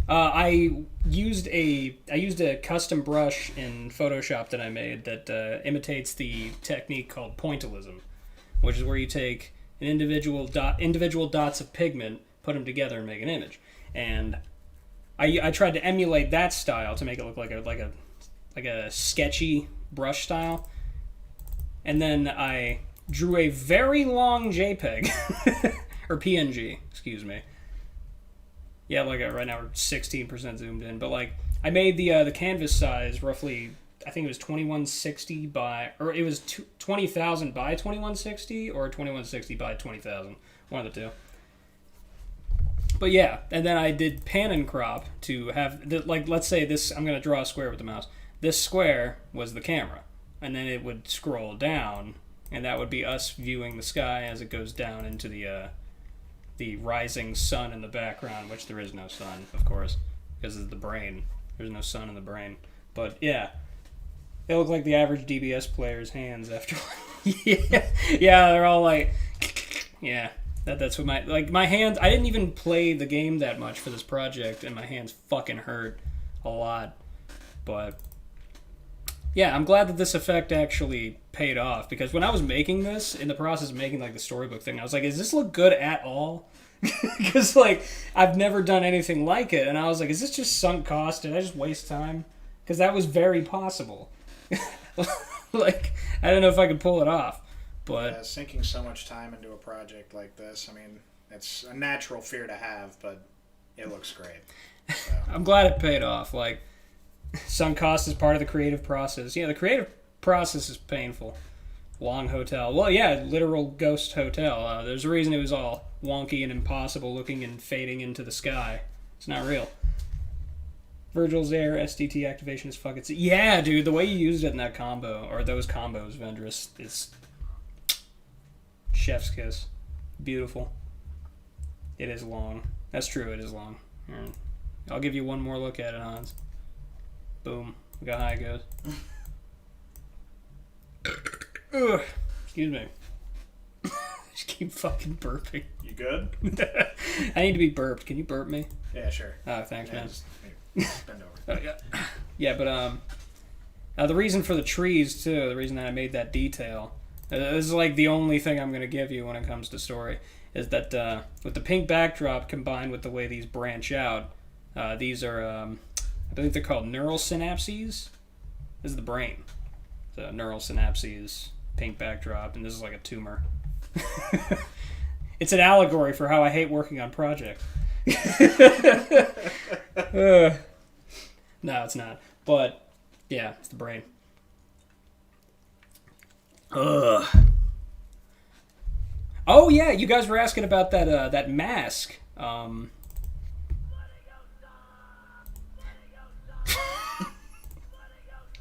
I used a custom brush in Photoshop that I made that imitates the technique called pointillism, which is where you take an individual dots of pigment, put them together, and make an image. And I tried to emulate that style to make it look like a like a sketchy brush style. And then I drew a very long JPEG, or PNG, excuse me. Yeah, like right now we're 16% zoomed in, but like I made the canvas size roughly, I think it was 2160 by, or it was 20,000 by 2160, or 2160 by 20,000, one of the two. But yeah, and then I did pan and crop to have, like, let's say this, I'm going to draw a square with the mouse. This square was the camera, and then it would scroll down, and that would be us viewing the sky as it goes down into the rising sun in the background, which there is no sun, of course, because of the brain. There's no sun in the brain. But yeah, they look like the average DBS player's hands after. yeah, they're all like, yeah. That's what my hands. I didn't even play the game that much for this project, and my hands fucking hurt a lot. But yeah, I'm glad that this effect actually paid off, because when I was making this, in the process of making like the storybook thing, I was like, "Does this look good at all?" Because like I've never done anything like it, and I was like, "Is this just sunk cost? Did I just waste time?" Because that was very possible. Like I don't know if I could pull it off. But sinking so much time into a project like this, I mean, it's a natural fear to have, but it looks great. So. I'm glad it paid off. Like, sunk cost is part of the creative process. Yeah, the creative process is painful. Long hotel. Well, yeah, literal ghost hotel. There's a reason it was all wonky and impossible looking and fading into the sky. It's not real. Virgil's Air SDT activation is fucking... Yeah, dude, the way you used it in that combo, or those combos, Vendress, is... Chef's kiss. Beautiful. It is long. That's true, it is long. I'll give you one more look at it, Hans. Boom. Look how high it goes. Ugh. Excuse me. Just keep fucking burping. You good? I need to be burped. Can you burp me? Yeah, sure. Oh, thanks, man. Just bend over. Oh, yeah. Yeah, but the reason for the trees, too, the reason that I made that detail... this is like the only thing I'm going to give you when it comes to story, is that with the pink backdrop combined with the way these branch out, these are, I believe they're called neural synapses. This is the brain. So neural synapses, pink backdrop, and this is like a tumor. It's an allegory for how I hate working on projects. No, it's not. But, yeah, it's the brain. Ugh. Oh yeah, you guys were asking about that mask.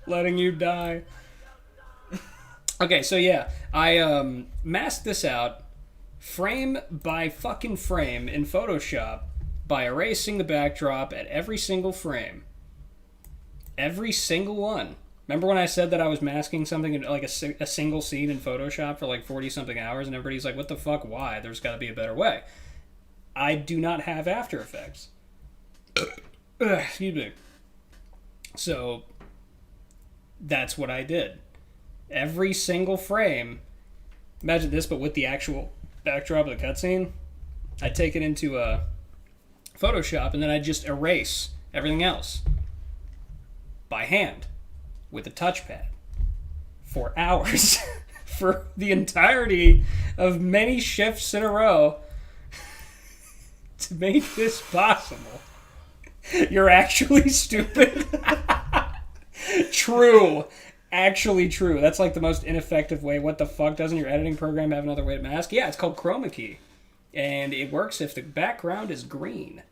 Letting you die. Okay, so yeah, I masked this out frame by fucking frame in Photoshop by erasing the backdrop at every single frame. Every single one. Remember when I said that I was masking something in like a single scene in Photoshop for like 40-something hours, and everybody's like, what the fuck, why? There's got to be a better way. I do not have After Effects. Excuse me. So, that's what I did. Every single frame, imagine this, but with the actual backdrop of the cutscene, I'd take it into Photoshop, and then I'd just erase everything else by hand. With a touchpad for hours for the entirety of many shifts in a row to make this possible. You're actually stupid. True. Actually true. That's like the most ineffective way. What the fuck? Doesn't your editing program have another way to mask? Yeah, it's called chroma key. And it works if the background is green.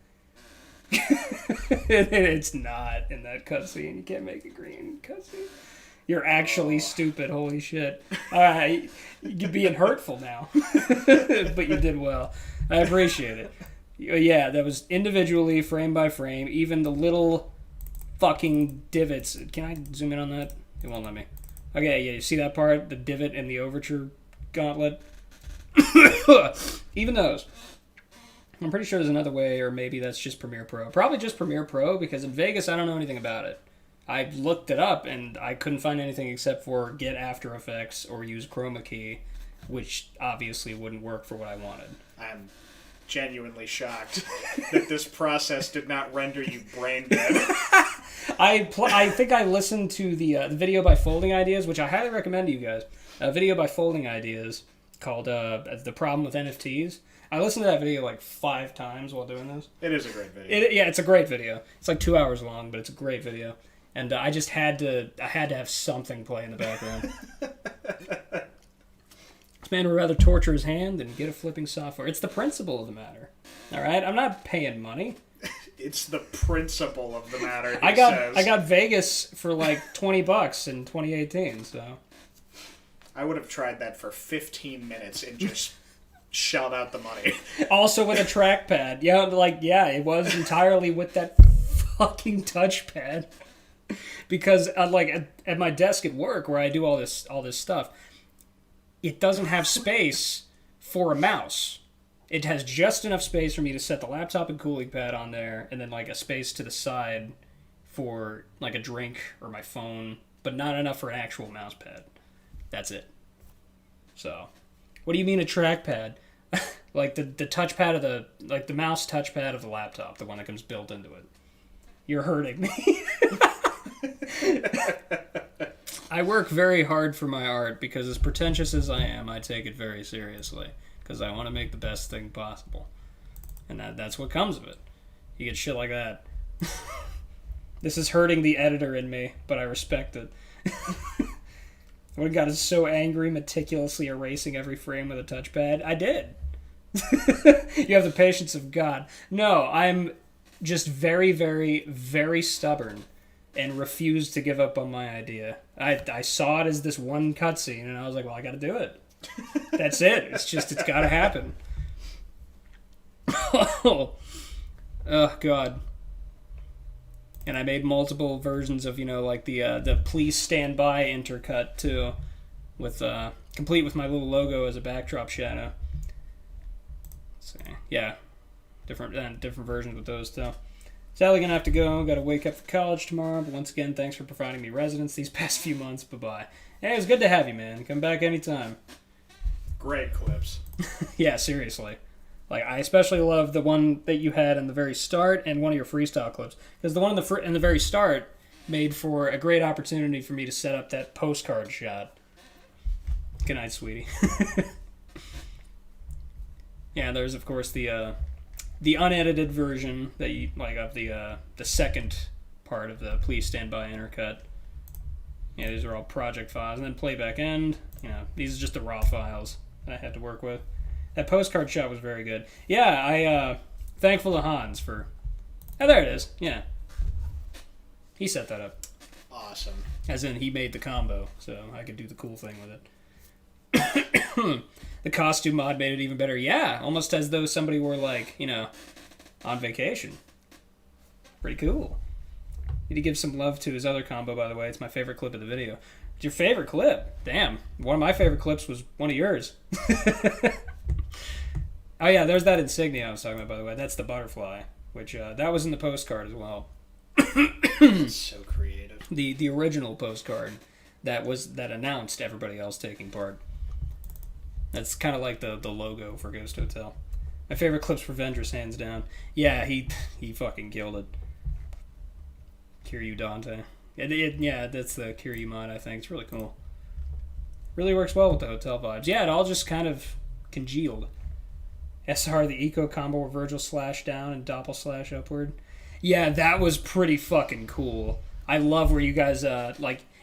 It's not in that cutscene. You can't make a green cutscene. You're actually stupid. Holy shit. Alright, you're being hurtful now. But you did well. I appreciate it. Yeah, that was individually, frame by frame. Even the little fucking divots. Can I zoom in on that? It won't let me. Okay, yeah, you see that part? The divot in the overture gauntlet? Even those. I'm pretty sure there's another way, or maybe that's just Premiere Pro. Probably just Premiere Pro, because in Vegas, I don't know anything about it. I looked it up, and I couldn't find anything except for get After Effects or use chroma key, which obviously wouldn't work for what I wanted. I'm genuinely shocked that this process did not render you brain dead. I think I listened to the video by Folding Ideas, which I highly recommend to you guys. A video by Folding Ideas called The Problem with NFTs. I listened to that video like 5 times while doing this. It is a great video. Yeah, it's a great video. It's like 2 hours long, but it's a great video. And I just had to have something play in the background. This man would rather torture his hand than get a flipping software. It's the principle of the matter. All right? I'm not paying money. It's the principle of the matter, I got Vegas for like $20 in 2018, so... I would have tried that for 15 minutes and just shelled out the money. Also with a trackpad. Yeah, it was entirely with that fucking touchpad. Because at my desk at work where I do all this stuff, it doesn't have space for a mouse. It has just enough space for me to set the laptop and cooling pad on there, and then like a space to the side for like a drink or my phone, but not enough for an actual mouse pad. That's it. So, what do you mean a trackpad? Like the touchpad of the mouse touchpad of the laptop, the one that comes built into it. You're hurting me. I work very hard for my art because as pretentious as I am, I take it very seriously because I want to make the best thing possible. And that's what comes of it. You get shit like that. This is hurting the editor in me, but I respect it. I would have gotten so angry meticulously erasing every frame with a touchpad. I did. You have the patience of God. No, I'm just very, very, very stubborn and refuse to give up on my idea. I saw it as this one cutscene, and I was like, well, I gotta do it. That's it. It's gotta happen. Oh, God. And I made multiple versions of, like the Please Stand By intercut, too. With, complete with my little logo as a backdrop shadow. So, yeah. Different versions with those, too. Sadly gonna have to go. Gotta wake up for college tomorrow. But once again, thanks for providing me residence these past few months. Bye-bye. Hey, it was good to have you, man. Come back anytime. Great clips. Yeah, seriously. Like, I especially love the one that you had in the very start and one of your freestyle clips. Because the one in the very start made for a great opportunity for me to set up that postcard shot. Good night, sweetie. Yeah, there's, of course, the unedited version that you like of the second part of the Please Stand By intercut. Yeah, these are all project files. And then playback end. These are just the raw files that I had to work with. That postcard shot was very good. Yeah, I thankful to Hans for... Oh, there it is. Yeah. He set that up. Awesome. As in, he made the combo, so I could do the cool thing with it. The costume mod made it even better. Yeah, almost as though somebody were, on vacation. Pretty cool. Need to give some love to his other combo, by the way. It's my favorite clip of the video. It's your favorite clip? Damn. One of my favorite clips was one of yours. Oh, yeah, there's that insignia I was talking about, by the way. That's the butterfly, which that was in the postcard as well. It's so creative. The original postcard that announced everybody else taking part. That's kind of like the logo for Ghost Hotel. My favorite clips for Vendress, hands down. Yeah, he fucking killed it. Kiryu Dante. Yeah, that's the Kiryu mod, I think. It's really cool. Really works well with the hotel vibes. Yeah, it all just kind of congealed. SR, the eco combo where Virgil slash down and Doppel slash upward. Yeah, that was pretty fucking cool. I love where you guys,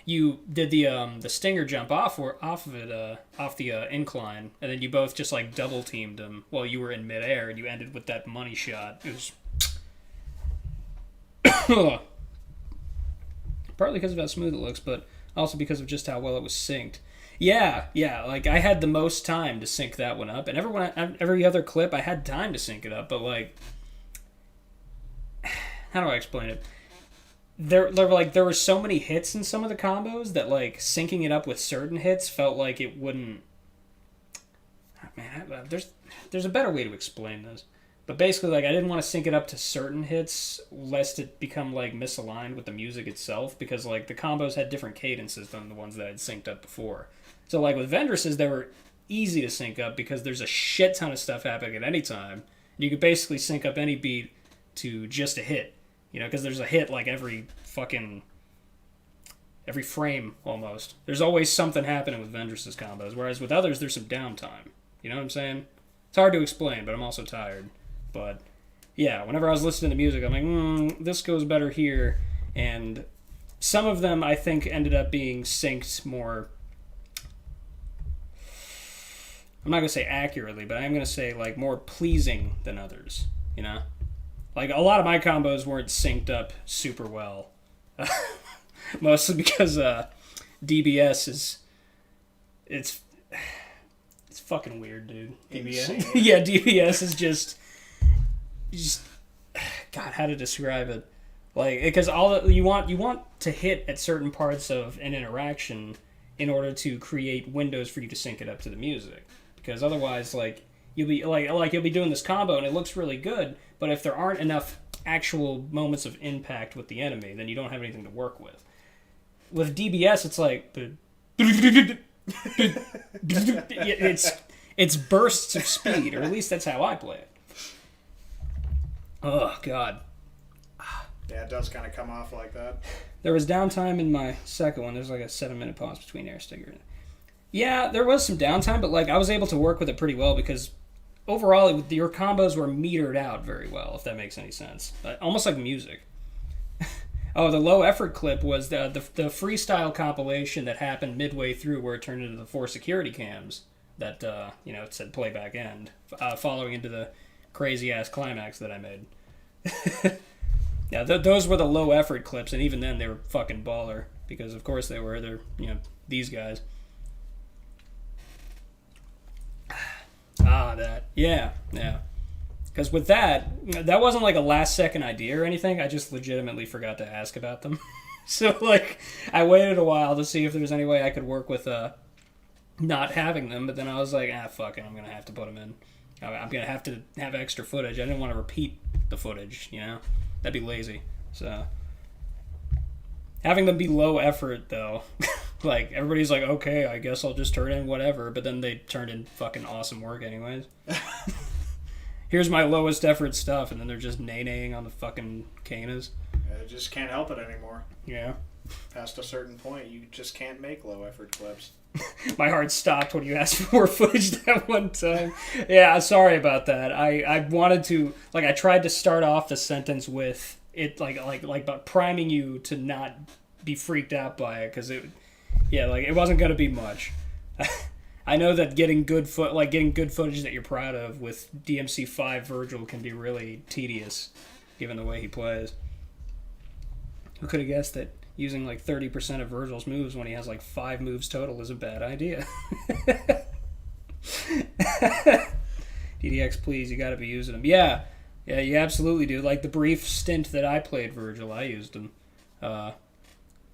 you did the stinger jump off the incline, and then you both just, double teamed him while you were in midair, and you ended with that money shot. It was... Partly because of how smooth it looks, but also because of just how well it was synced. Yeah, I had the most time to sync that one up, and every other clip I had time to sync it up, but how do I explain it? There were so many hits in some of the combos that syncing it up with certain hits felt like it wouldn't. Man, there's a better way to explain this. But basically, I didn't want to sync it up to certain hits, lest it become, misaligned with the music itself, because, the combos had different cadences than the ones that I'd synced up before. So, with Vendress's, they were easy to sync up, because there's a shit ton of stuff happening at any time. You could basically sync up any beat to just a hit, You know, because there's a hit like every frame almost. There's always something happening with Ventress's combos, whereas with others there's some downtime. You know what I'm saying? It's hard to explain, but I'm also tired. But yeah, whenever I was listening to music, I'm like, this goes better here. And some of them I think ended up being synced more. I'm not gonna say accurately, but I'm gonna say like more pleasing than others. You know, like a lot of my combos weren't synced up super well. Mostly because DBS is it's fucking weird, dude. DBS, yeah, DBS is just God, how to describe it? Like, because you want to hit at certain parts of an interaction in order to create windows for you to sync it up to the music. Because otherwise, like you'll be you'll be doing this combo and it looks really good, but if there aren't enough actual moments of impact with the enemy, then you don't have anything to work with. With DBS, it's like it's bursts of speed, or at least that's how I play it. Oh God. Yeah, it does kind of come off like that. There was downtime in my second one. There's like a 7-minute pause between air stinger. Yeah, there was some downtime, but like I was able to work with it pretty well because overall your combos were metered out very well, if that makes any sense. Almost like music. Oh, the low effort clip was the freestyle compilation that happened midway through where it turned into the 4 security cams that, it said playback end, following into the crazy ass climax that I made. Yeah, those were the low effort clips, and even then they were fucking baller because of course they were. They're, these guys. That. Yeah. Because with that wasn't like a last second idea or anything. I just legitimately forgot to ask about them. So, like, I waited a while to see if there was any way I could work with not having them, but then I was like, fuck it, I'm going to have to put them in. I'm going to have extra footage. I didn't want to repeat the footage, That'd be lazy. So, having them be low effort, though, like, everybody's like, okay, I guess I'll just turn in whatever, but then they turned in fucking awesome work anyways. Here's my lowest effort stuff, and then they're just nay-naying on the fucking canas. I just can't help it anymore. Yeah. Past a certain point, you just can't make low effort clips. My heart stopped when you asked for more footage that one time. Yeah, sorry about that. I wanted to, like, I tried to start off the sentence with it, like priming you to not be freaked out by it, because it wasn't going to be much. I know that getting good footage that you're proud of with DMC5 Virgil can be really tedious, given the way he plays. Who could have guessed that using like 30% of Virgil's moves when he has like 5 moves total is a bad idea? DDX, please, you got to be using them. Yeah, you absolutely do. Like the brief stint that I played Virgil, I used them.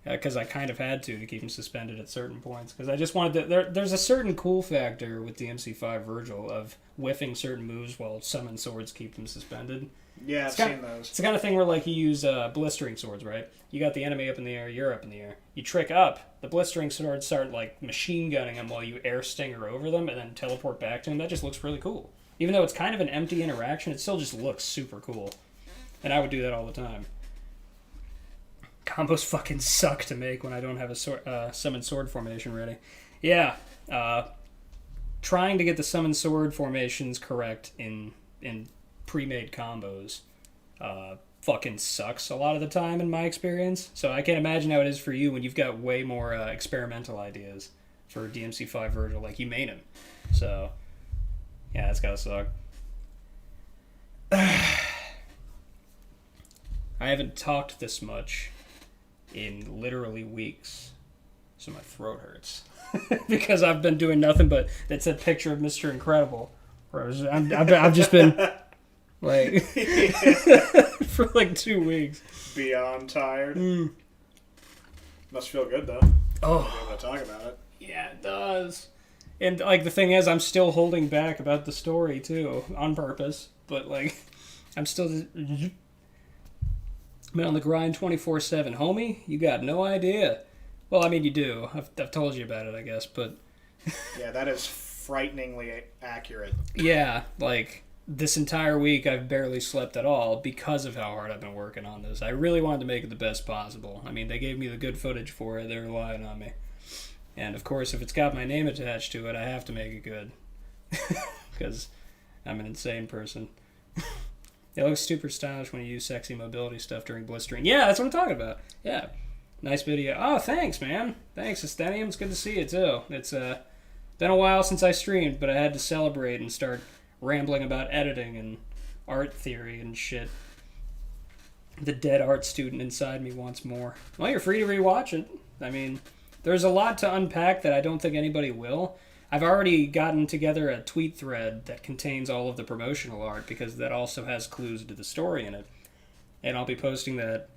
Because I kind of had to keep him suspended at certain points. Because I just wanted to... There's a certain cool factor with the MC5 Virgil of whiffing certain moves while summon swords keep them suspended. Yeah, I've seen those. It's the kind of thing where like you use blistering swords, right? You got the enemy up in the air, you're up in the air. You trick up, the blistering swords start like machine gunning them while you air stinger over them and then teleport back to them. That just looks really cool. Even though it's kind of an empty interaction, it still just looks super cool. And I would do that all the time. Combos fucking suck to make when I don't have a summon sword formation ready. Yeah, trying to get the summon sword formations correct in pre-made combos fucking sucks a lot of the time in my experience. So I can't imagine how it is for you when you've got way more experimental ideas for DMC5 Virgil, like you made him. So yeah, that's gotta suck. I haven't talked this much in literally weeks, so my throat hurts because I've been doing nothing but that's a picture of Mr. Incredible where I've just been like for like 2 weeks beyond tired. Must feel good though. Oh, be able to talk about it. Yeah, it does. And like the thing is, I'm still holding back about the story too on purpose, but like I'm still been on the grind 24/7, homie. You got no idea. Well, I mean, you do. I've told you about it, I guess, but yeah, that is frighteningly accurate. Yeah, like this entire week I've barely slept at all because of how hard I've been working on this. I really wanted to make it the best possible. I mean, they gave me the good footage for it. They're relying on me. And, of course, if it's got my name attached to it, I have to make it good. Because I'm an insane person. It looks super stylish when you use sexy mobility stuff during blistering. Yeah, that's what I'm talking about. Yeah. Nice video. Oh, thanks, man. Thanks, Asthenium. It's good to see you, too. It's been a while since I streamed, but I had to celebrate and start rambling about editing and art theory and shit. The dead art student inside me wants more. Well, you're free to rewatch it. I mean, there's a lot to unpack that I don't think anybody will. I've already gotten together a tweet thread that contains all of the promotional art because that also has clues to the story in it. And I'll be posting that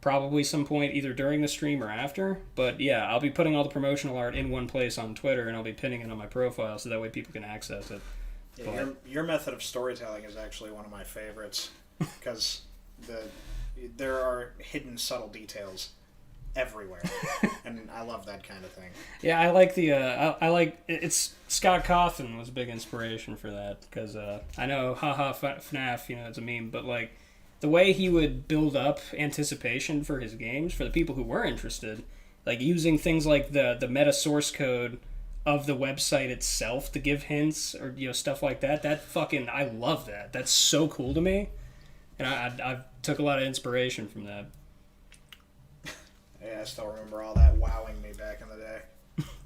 probably some point either during the stream or after. But yeah, I'll be putting all the promotional art in one place on Twitter and I'll be pinning it on my profile so that way people can access it. Yeah, your method of storytelling is actually one of my favorites because there are hidden subtle details everywhere, and I love that kind of thing. Yeah, I like it's Scott Cawthon was a big inspiration for that because I know haha FNAF, it's a meme, but like the way he would build up anticipation for his games for the people who were interested, like using things like the meta source code of the website itself to give hints or stuff like that. That fucking I love that. That's so cool to me, and I took a lot of inspiration from that. Yeah, I still remember all that wowing me back in the day.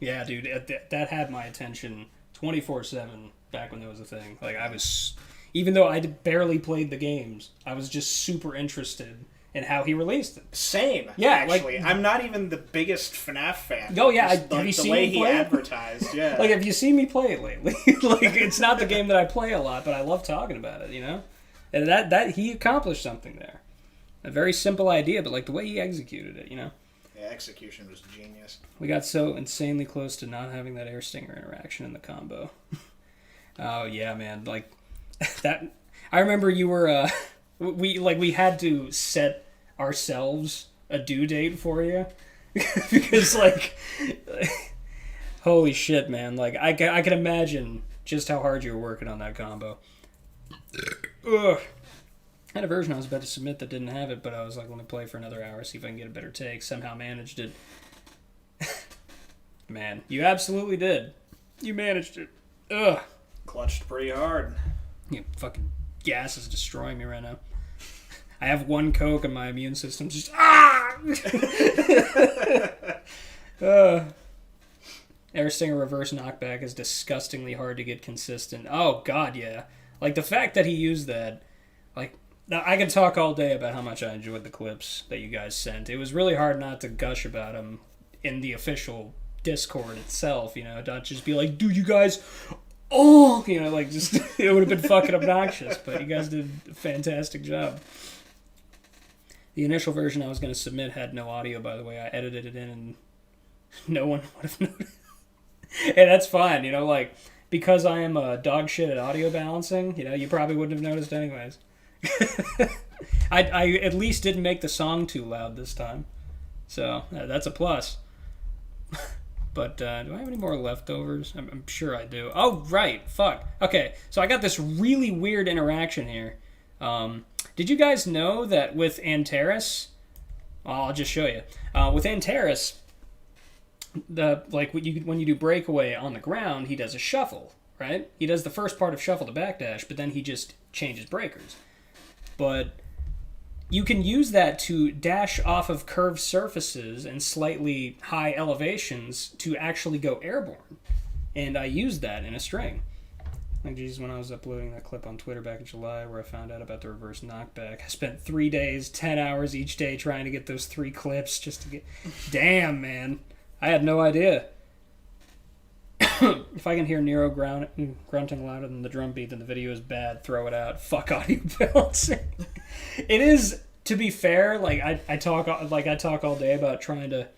Yeah, dude, that had my attention 24/7 back when there was a thing. Like I was, even though I barely played the games, I was just super interested in how he released it. Same. Yeah, actually, like, I'm not even the biggest FNAF fan. Oh yeah, Just, have you seen the way me he play advertised? Yeah. Like, have you seen me play it lately? Like, it's not the game that I play a lot, but I love talking about it. And that he accomplished something there. A very simple idea, but like the way he executed it. Yeah, execution was genius. We got so insanely close to not having that air stinger interaction in the combo. Oh yeah, man! Like that. I remember you were. We had to set ourselves a due date for you because like holy shit, man! Like I can imagine just how hard you were working on that combo. Ugh. I had a version I was about to submit that didn't have it, but I was like, let me play for another hour, see if I can get a better take. Somehow managed it. Man, you absolutely did. You managed it. Ugh. Clutched pretty hard. You fucking gas is destroying me right now. I have one Coke and my immune system's just Air Stinger reverse knockback is disgustingly hard to get consistent. Oh god, yeah. Like the fact that he used that, like, now I can talk all day about how much I enjoyed the clips that you guys sent. It was really hard not to gush about them in the official Discord itself, not just be like, dude, you guys, like just, it would have been fucking obnoxious, but you guys did a fantastic job. The initial version I was going to submit had no audio, by the way. I edited it in and no one would have noticed. And that's fine, like, because I am a dog shit at audio balancing, you probably wouldn't have noticed anyways. I at least didn't make the song too loud this time. So, that's a plus. But, do I have any more leftovers? I'm sure I do. Oh, right. Fuck. Okay, so I got this really weird interaction here. Did you guys know that with Antares... Well, I'll just show you. With Antares, when you do breakaway on the ground, he does a shuffle, right? He does the first part of shuffle to backdash, but then he just changes breakers. But you can use that to dash off of curved surfaces and slightly high elevations to actually go airborne. And I used that in a string. Like, geez, when I was uploading that clip on Twitter back in July where I found out about the reverse knockback, I spent 3 days, 10 hours each day trying to get those 3 clips just to get... Damn, man. I had no idea. If I can hear Nero grunting louder than the drum beat, then the video is bad. Throw it out. Fuck audio balancing. It is, to be fair, like I talk all day about trying to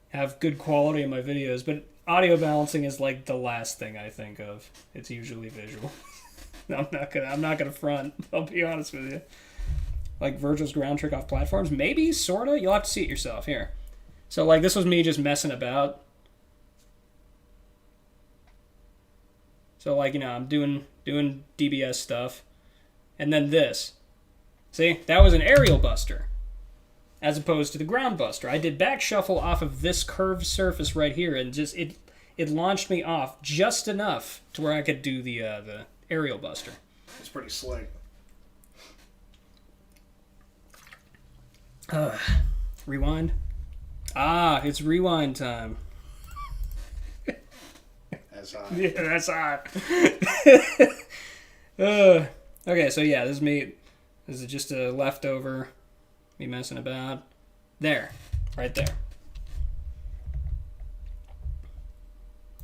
have good quality in my videos, but audio balancing is like the last thing I think of. It's usually visual. I'm not gonna front. I'll be honest with you. Like Virgil's ground trick off platforms, maybe, sorta. You'll have to see it yourself. Here. So like this was me just messing about. So like I'm doing doing DBS stuff. And then this. See? That was an aerial buster. As opposed to the ground buster. I did back shuffle off of this curved surface right here, and just it launched me off just enough to where I could do the aerial buster. It's pretty slick. Rewind. Ah, it's rewind time. That's hot. Yeah, that's hot. Okay, so yeah, this is me. This is just a leftover. Me messing about. There. Right there.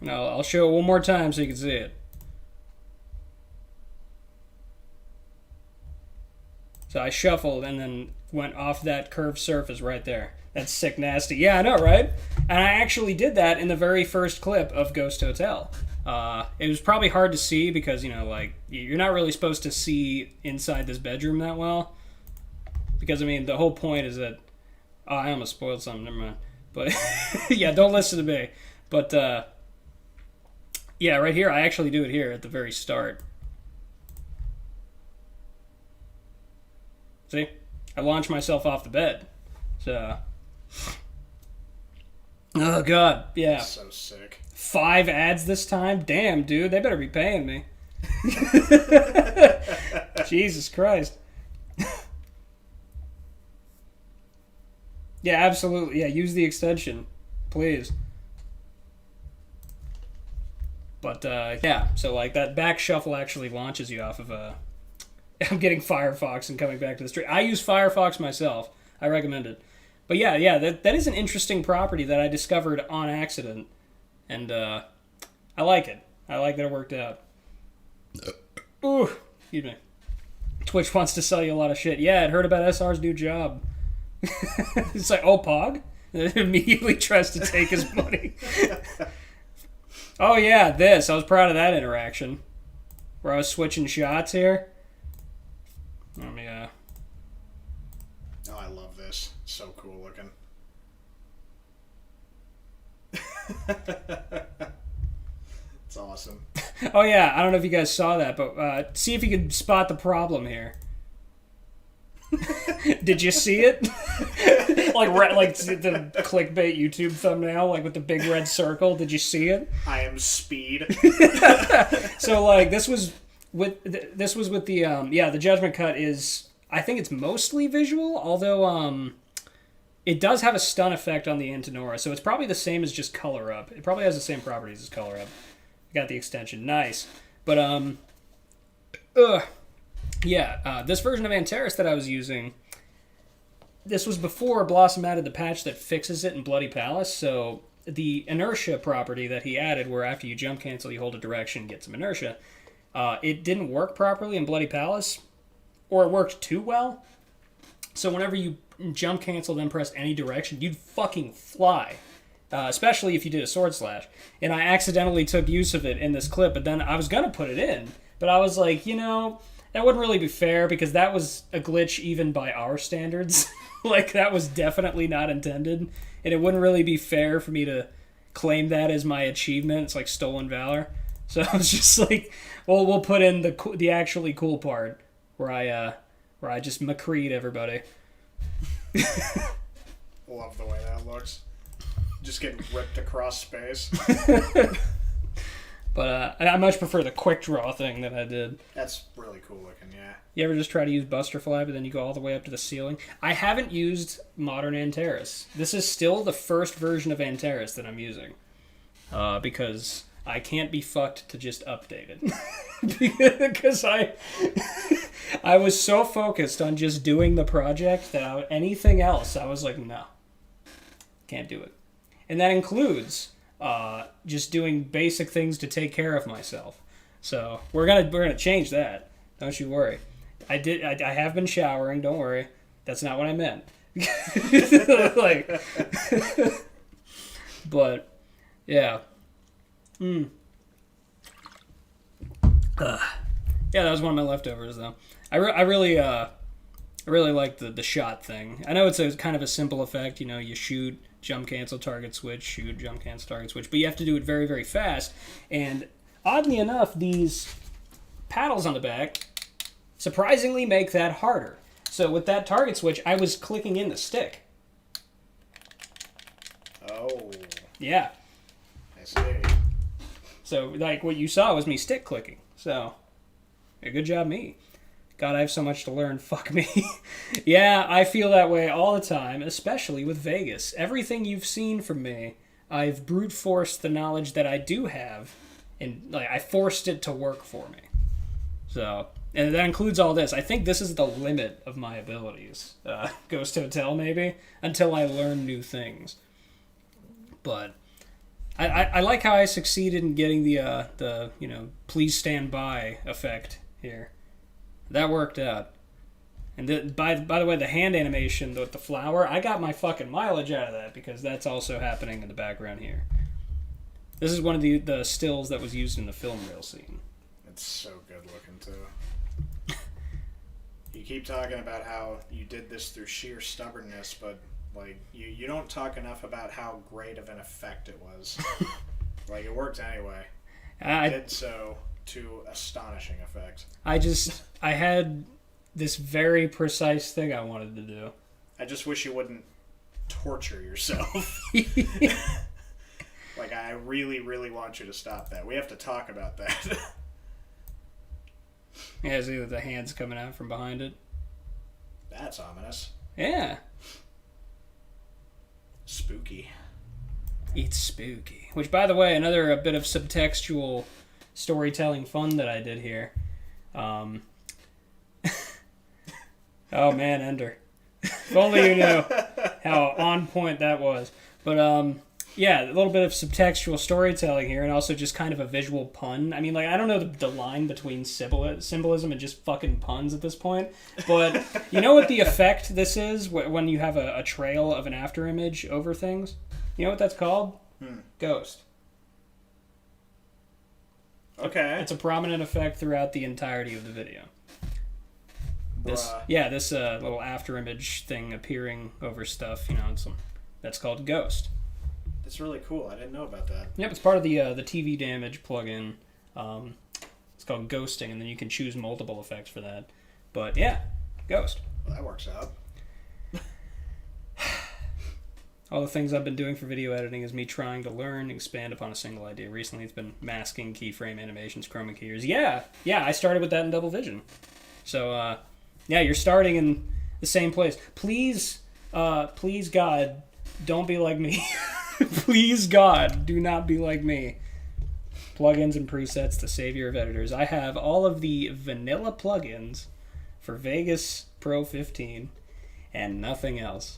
No, I'll show it one more time so you can see it. So I shuffled and then went off that curved surface right there. That's sick nasty. Yeah, I know, right? And I actually did that in the very first clip of Ghost Hotel. It was probably hard to see because, you know, like, you're not really supposed to see inside this bedroom that well. Because, I mean, the whole point is that... Oh, I almost spoiled something. Never mind. But, yeah, don't listen to me. But, yeah, right here, I actually do it here at the very start. See? I launched myself off the bed. So... Oh, God. Yeah. That's so sick. 5 ads this time? Damn, dude. They better be paying me. Jesus Christ. Yeah, absolutely. Yeah, use the extension. Please. But, yeah. So, like, that back shuffle actually launches you off of a... I'm getting Firefox and coming back to the street. I use Firefox myself. I recommend it. But yeah, that is an interesting property that I discovered on accident. And I like it. I like that it worked out. Ooh, excuse me. Twitch wants to sell you a lot of shit. Yeah, it heard about SR's new job. It's like, oh, Pog? And it immediately tries to take his money. Oh, yeah, this. I was proud of that interaction. Where I was switching shots here. Let me, Oh, I love this. It's so cool looking. It's awesome. Oh, yeah, I don't know if you guys saw that, but see if you can spot the problem here. Did you see it? like the clickbait YouTube thumbnail, like with the big red circle. Did you see it? I am speed. So like this was with the the Judgment Cut is, I think it's mostly visual, although it does have a stun effect on the Antenora, so it's probably the same as just Color Up. It probably has the same properties as Color Up. Got the extension, nice. But this version of Antares that I was using, this was before Blossom added the patch that fixes it in Bloody Palace, so the inertia property that he added, where after you jump cancel, you hold a direction, get some inertia, it didn't work properly in Bloody Palace, or it worked too well. So whenever you jump cancel, then press any direction, you'd fucking fly. Especially if you did a sword slash. And I accidentally took use of it in this clip, but then I was going to put it in. But I was like, that wouldn't really be fair, because that was a glitch even by our standards. Like, that was definitely not intended. And it wouldn't really be fair for me to claim that as my achievement. It's like stolen valor. So I was just like, well, we'll put in the actually cool part where I just McCreed everybody. Love the way that looks. Just getting ripped across space. But I much prefer the quick draw thing that I did. That's really cool looking, yeah. You ever just try to use Busterfly, but then you go all the way up to the ceiling? I haven't used modern Antares. This is still the first version of Antares that I'm using. Because I can't be fucked to just update it. Because I was so focused on just doing the project that anything else, I was like, no. Can't do it. And that includes just doing basic things to take care of myself. So we're gonna change that. Don't you worry. I have been showering. Don't worry. That's not what I meant. But yeah. Yeah, that was one of my leftovers though. I really like the shot thing. I know it's a kind of a simple effect. You shoot, jump cancel, target switch, shoot, jump cancel, target switch, but you have to do it very, very fast. And oddly enough, these paddles on the back surprisingly make that harder. So with that target switch, I was clicking in the stick. Oh. Yeah. I see. So, like, what you saw was me stick clicking. So, yeah, good job, me. God, I have so much to learn. Fuck me. Yeah, I feel that way all the time, especially with Vegas. Everything you've seen from me, I've brute forced the knowledge that I do have, and like I forced it to work for me. So, and that includes all this. I think this is the limit of my abilities. Ghost Hotel, maybe, until I learn new things. But I like how I succeeded in getting the please stand by effect here. That worked out. And by the way, the hand animation with the flower, I got my fucking mileage out of that because that's also happening in the background here. This is one of the stills that was used in the film reel scene. It's so good looking too. You keep talking about how you did this through sheer stubbornness, but like you don't talk enough about how great of an effect it was. Like it worked anyway. You did so to astonishing effect. I had this very precise thing I wanted to do. I just wish you wouldn't torture yourself. Like, I really, really want you to stop that. We have to talk about that. Yeah, see the hands coming out from behind it. That's ominous. Yeah. Spooky. It's spooky. Which, by the way, another bit of subtextual storytelling fun that I did here. Oh man, Ender. If only you knew how on point that was. But yeah, a little bit of subtextual storytelling here, and also just kind of a visual pun. I mean, like, I don't know the line between symbolism and just fucking puns at this point, but you know what the effect this is when you have a trail of an afterimage over things? You know what that's called? Ghost. Okay. It's a prominent effect throughout the entirety of the video. This little afterimage thing appearing over stuff, that's called Ghost. That's really cool. I didn't know about that. Yep, it's part of the TV damage plugin. It's called ghosting, and then you can choose multiple effects for that. But yeah, Ghost. Well, that works out. All the things I've been doing for video editing is me trying to learn and expand upon a single idea. Recently, it's been masking, keyframe animations, chroma keyers. Yeah, I started with that in Double Vision. So, yeah, you're starting in the same place. Please, God, don't be like me. Please, God, do not be like me. Plugins and presets, the savior of editors. I have all of the vanilla plugins for Vegas Pro 15 and nothing else.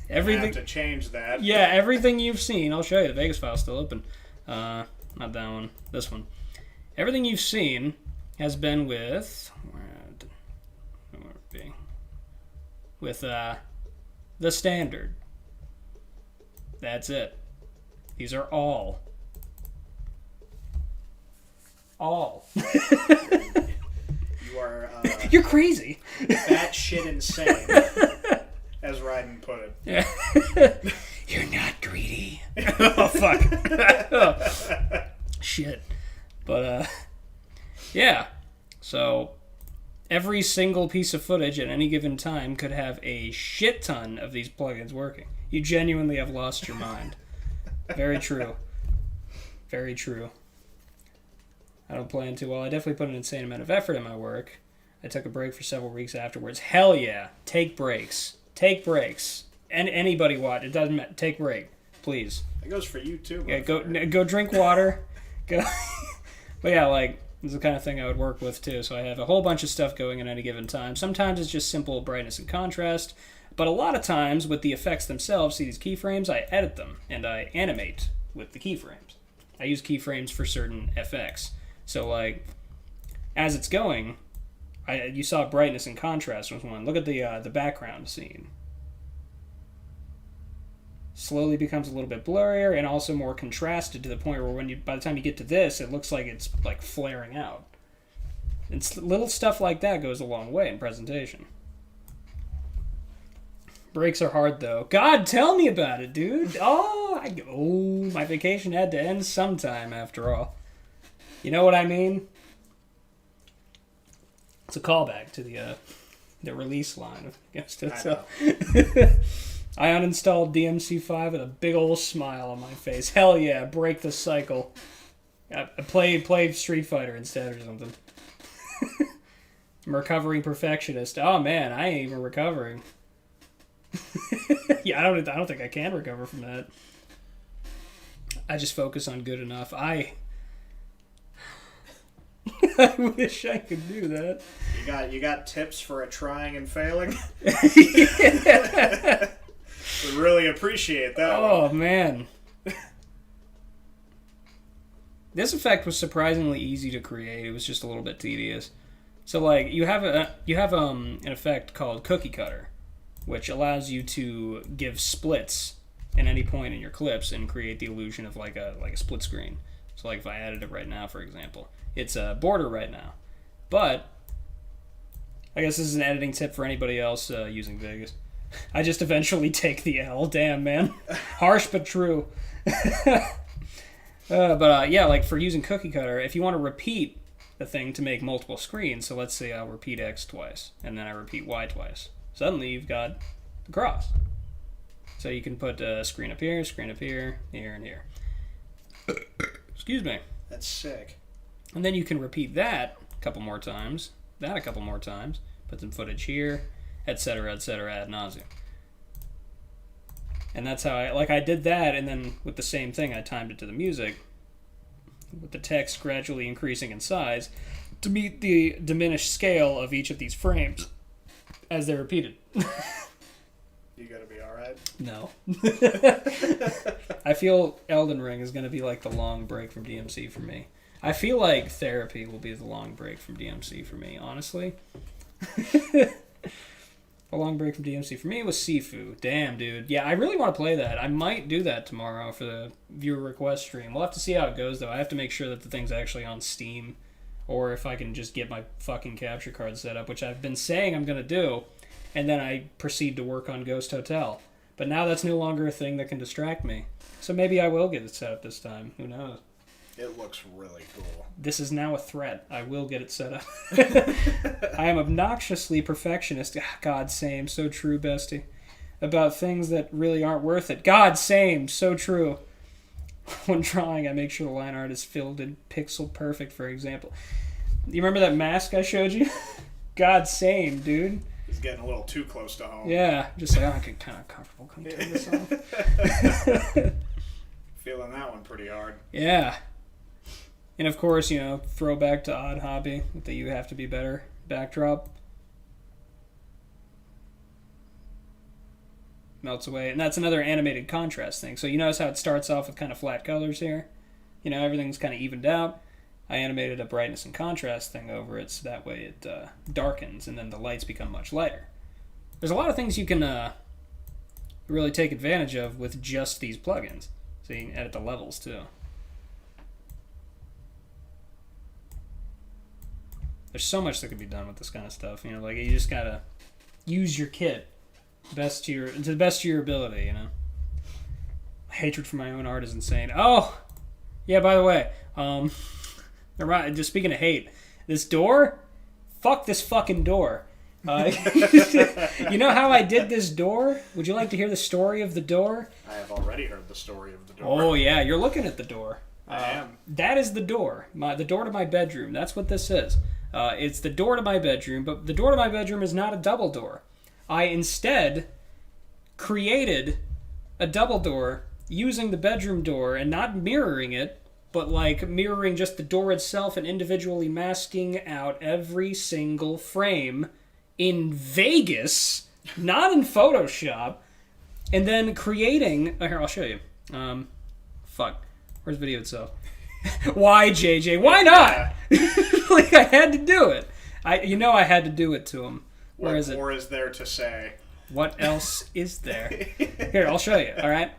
Everything. I have to change that. Yeah, everything you've seen. I'll show you. The Vegas file's still open. Not that one. This one. Everything you've seen has been with... Where would it be? With the standard. That's it. These are all. You are... You're crazy. batshit insane. As Ryden put it. Yeah. You're not greedy. Oh, fuck. Oh. Shit. But, yeah. So, every single piece of footage at any given time could have a shit ton of these plugins working. You genuinely have lost your mind. Very true. Very true. I don't plan to. Well, I definitely put an insane amount of effort in my work. I took a break for several weeks afterwards. Hell yeah. Take breaks. Take breaks. And anybody watch. It doesn't matter. Take a break. Please. That goes for you, too. Yeah, go drink water. Go. But yeah, like, this is the kind of thing I would work with, too. So I have a whole bunch of stuff going at any given time. Sometimes it's just simple brightness and contrast. But a lot of times, with the effects themselves, see these keyframes, I edit them. And I animate with the keyframes. I use keyframes for certain effects. So, like, as it's going... you saw brightness and contrast was one. Look at the background scene. Slowly becomes a little bit blurrier and also more contrasted to the point where by the time you get to this, it looks like it's like flaring out. And little stuff like that goes a long way in presentation. Breaks are hard though. God, tell me about it, dude. My vacation had to end sometime after all. You know what I mean? It's a callback to the release line of Ghost Hotel. I uninstalled DMC5 with a big old smile on my face. Hell yeah, break the cycle. I played Street Fighter instead or something. I'm a recovering perfectionist. Oh man, I ain't even recovering. Yeah, I don't think I can recover from that. I just focus on good enough. I wish I could do that. You got tips for trying and failing? We really appreciate that. Oh one. Man. This effect was surprisingly easy to create. It was just a little bit tedious. So like you have an effect called cookie cutter, which allows you to give splits at any point in your clips and create the illusion of like a split screen. So like if I added it right now, for example, it's a border right now. But I guess this is an editing tip for anybody else using Vegas. I just eventually take the L. Damn, man. Harsh but true. Yeah, like for using cookie cutter, if you want to repeat the thing to make multiple screens, so let's say I'll repeat X twice, and then I repeat Y twice. Suddenly you've got the cross. So you can put a screen up here, here, and here. Excuse me. That's sick. And then you can repeat that a couple more times, put some footage here, etc., ad nauseum. And that's how I did that, and then with the same thing, I timed it to the music, with the text gradually increasing in size to meet the diminished scale of each of these frames as they're repeated. You gotta be alright? No. I feel Elden Ring is going to be like the long break from DMC for me. I feel like therapy will be the long break from DMC for me, honestly. A long break from DMC for me was Sifu. Damn, dude. Yeah, I really want to play that. I might do that tomorrow for the viewer request stream. We'll have to see how it goes, though. I have to make sure that the thing's actually on Steam, or if I can just get my fucking capture card set up, which I've been saying I'm going to do, and then I proceed to work on Ghost Hotel. But now that's no longer a thing that can distract me. So maybe I will get it set up this time. Who knows? It looks really cool. This is now a threat. I will get it set up. I am obnoxiously perfectionist. God, same. So true, bestie. About things that really aren't worth it. God, same. So true. When drawing, I make sure the line art is filled in pixel perfect, for example. You remember that mask I showed you? God, same, dude. It's getting a little too close to home. Yeah. Just like, I get kind of comfortable. Can you turn this off? Feeling that one pretty hard. Yeah. And of course, throwback to Odd Hobby with the You Have to Be Better backdrop. Melts away. And that's another animated contrast thing. So you notice how it starts off with kind of flat colors here? Everything's kind of evened out. I animated a brightness and contrast thing over it so that way it darkens and then the lights become much lighter. There's a lot of things you can really take advantage of with just these plugins. So you can edit the levels too. There's so much that can be done with this kind of stuff. You just gotta use your kit to the best of your ability. Hatred for my own art is insane. Oh, yeah. By the way, just speaking of hate, this door, fuck this fucking door. You know how I did this door? Would you like to hear the story of the door? I have already heard the story of the door. Oh yeah, you're looking at the door. I am. That is the door. The door to my bedroom. That's what this is. It's the door to my bedroom, but the door to my bedroom is not a double door. I instead created a double door using the bedroom door and not mirroring it, but mirroring just the door itself and individually masking out every single frame in Vegas, not in Photoshop, and then creating... Here, I'll show you. Fuck. Where's the video itself? Why, JJ? Why not? I had to do it. I had to do it to him. Where is it? More is there to say? What else is there? Here, I'll show you. All right.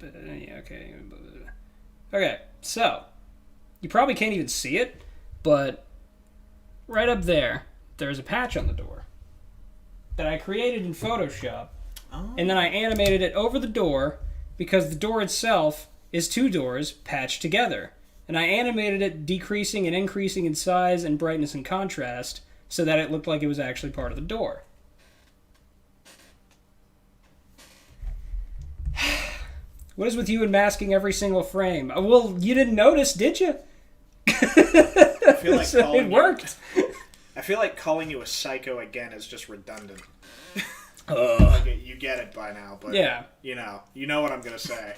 Yeah, okay. Okay. So you probably can't even see it, but right up there's a patch on the door that I created in Photoshop, and then I animated it over the door. Because the door itself is two doors patched together. and I animated it decreasing and increasing in size and brightness and contrast so that it looked like it was actually part of the door. What is with you and masking every single frame? Well, you didn't notice, did you? I feel like So it worked. I feel like calling you a psycho again is just redundant. Ugh. Like, you get it by now, but Yeah. you know what I'm gonna say.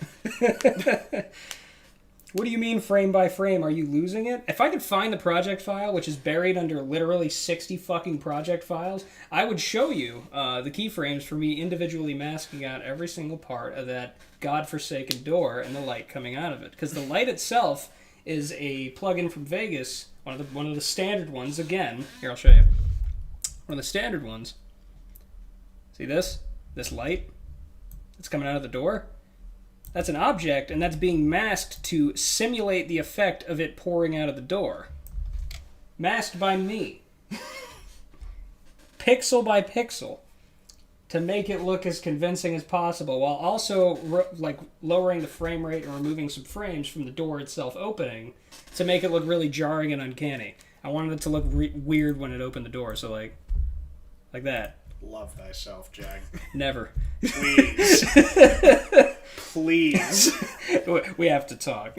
What do you mean frame by frame? Are you losing it? If I could find the project file, which is buried under literally 60 fucking project files, I would show you the keyframes for me individually masking out every single part of that godforsaken door and the light coming out of it. Because the light itself is a plugin from Vegas, one of the standard ones. Again, here I'll show you. One of the standard ones. See this? This light that's coming out of the door? That's an object, and that's being masked to simulate the effect of it pouring out of the door. Masked by me. Pixel by pixel. To make it look as convincing as possible, while also lowering the frame rate and removing some frames from the door itself opening to make it look really jarring and uncanny. I wanted it to look weird when it opened the door, so like that. Love thyself, Jag. Never. Please. Please. We have to talk.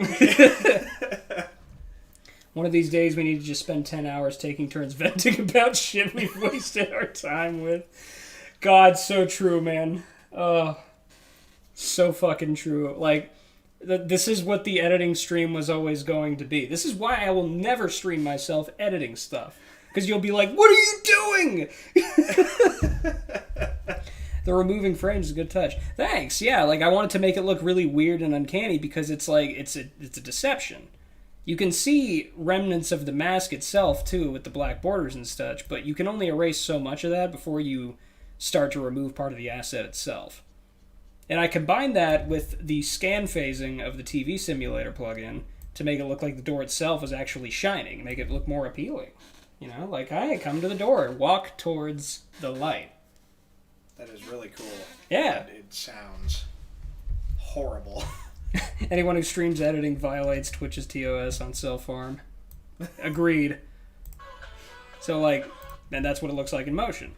One of these days we need to just spend 10 hours taking turns venting about shit we've wasted our time with. God, so true, man. So fucking true. Like, this is what the editing stream was always going to be. This is why I will never stream myself editing stuff. Because you'll be like, what are you doing? The removing frames is a good touch. Thanks. Yeah, like I wanted to make it look really weird and uncanny because it's like it's a deception. You can see remnants of the mask itself too with the black borders and such, but you can only erase so much of that before you start to remove part of the asset itself. And I combined that with the scan phasing of the TV simulator plugin to make it look like the door itself is actually shining, make it look more appealing. You know, like I come to the door, walk towards the light. That is really cool. Yeah. But it sounds horrible. Anyone who streams editing violates Twitch's TOS on self-harm. Agreed. So, like, and that's what it looks like in motion.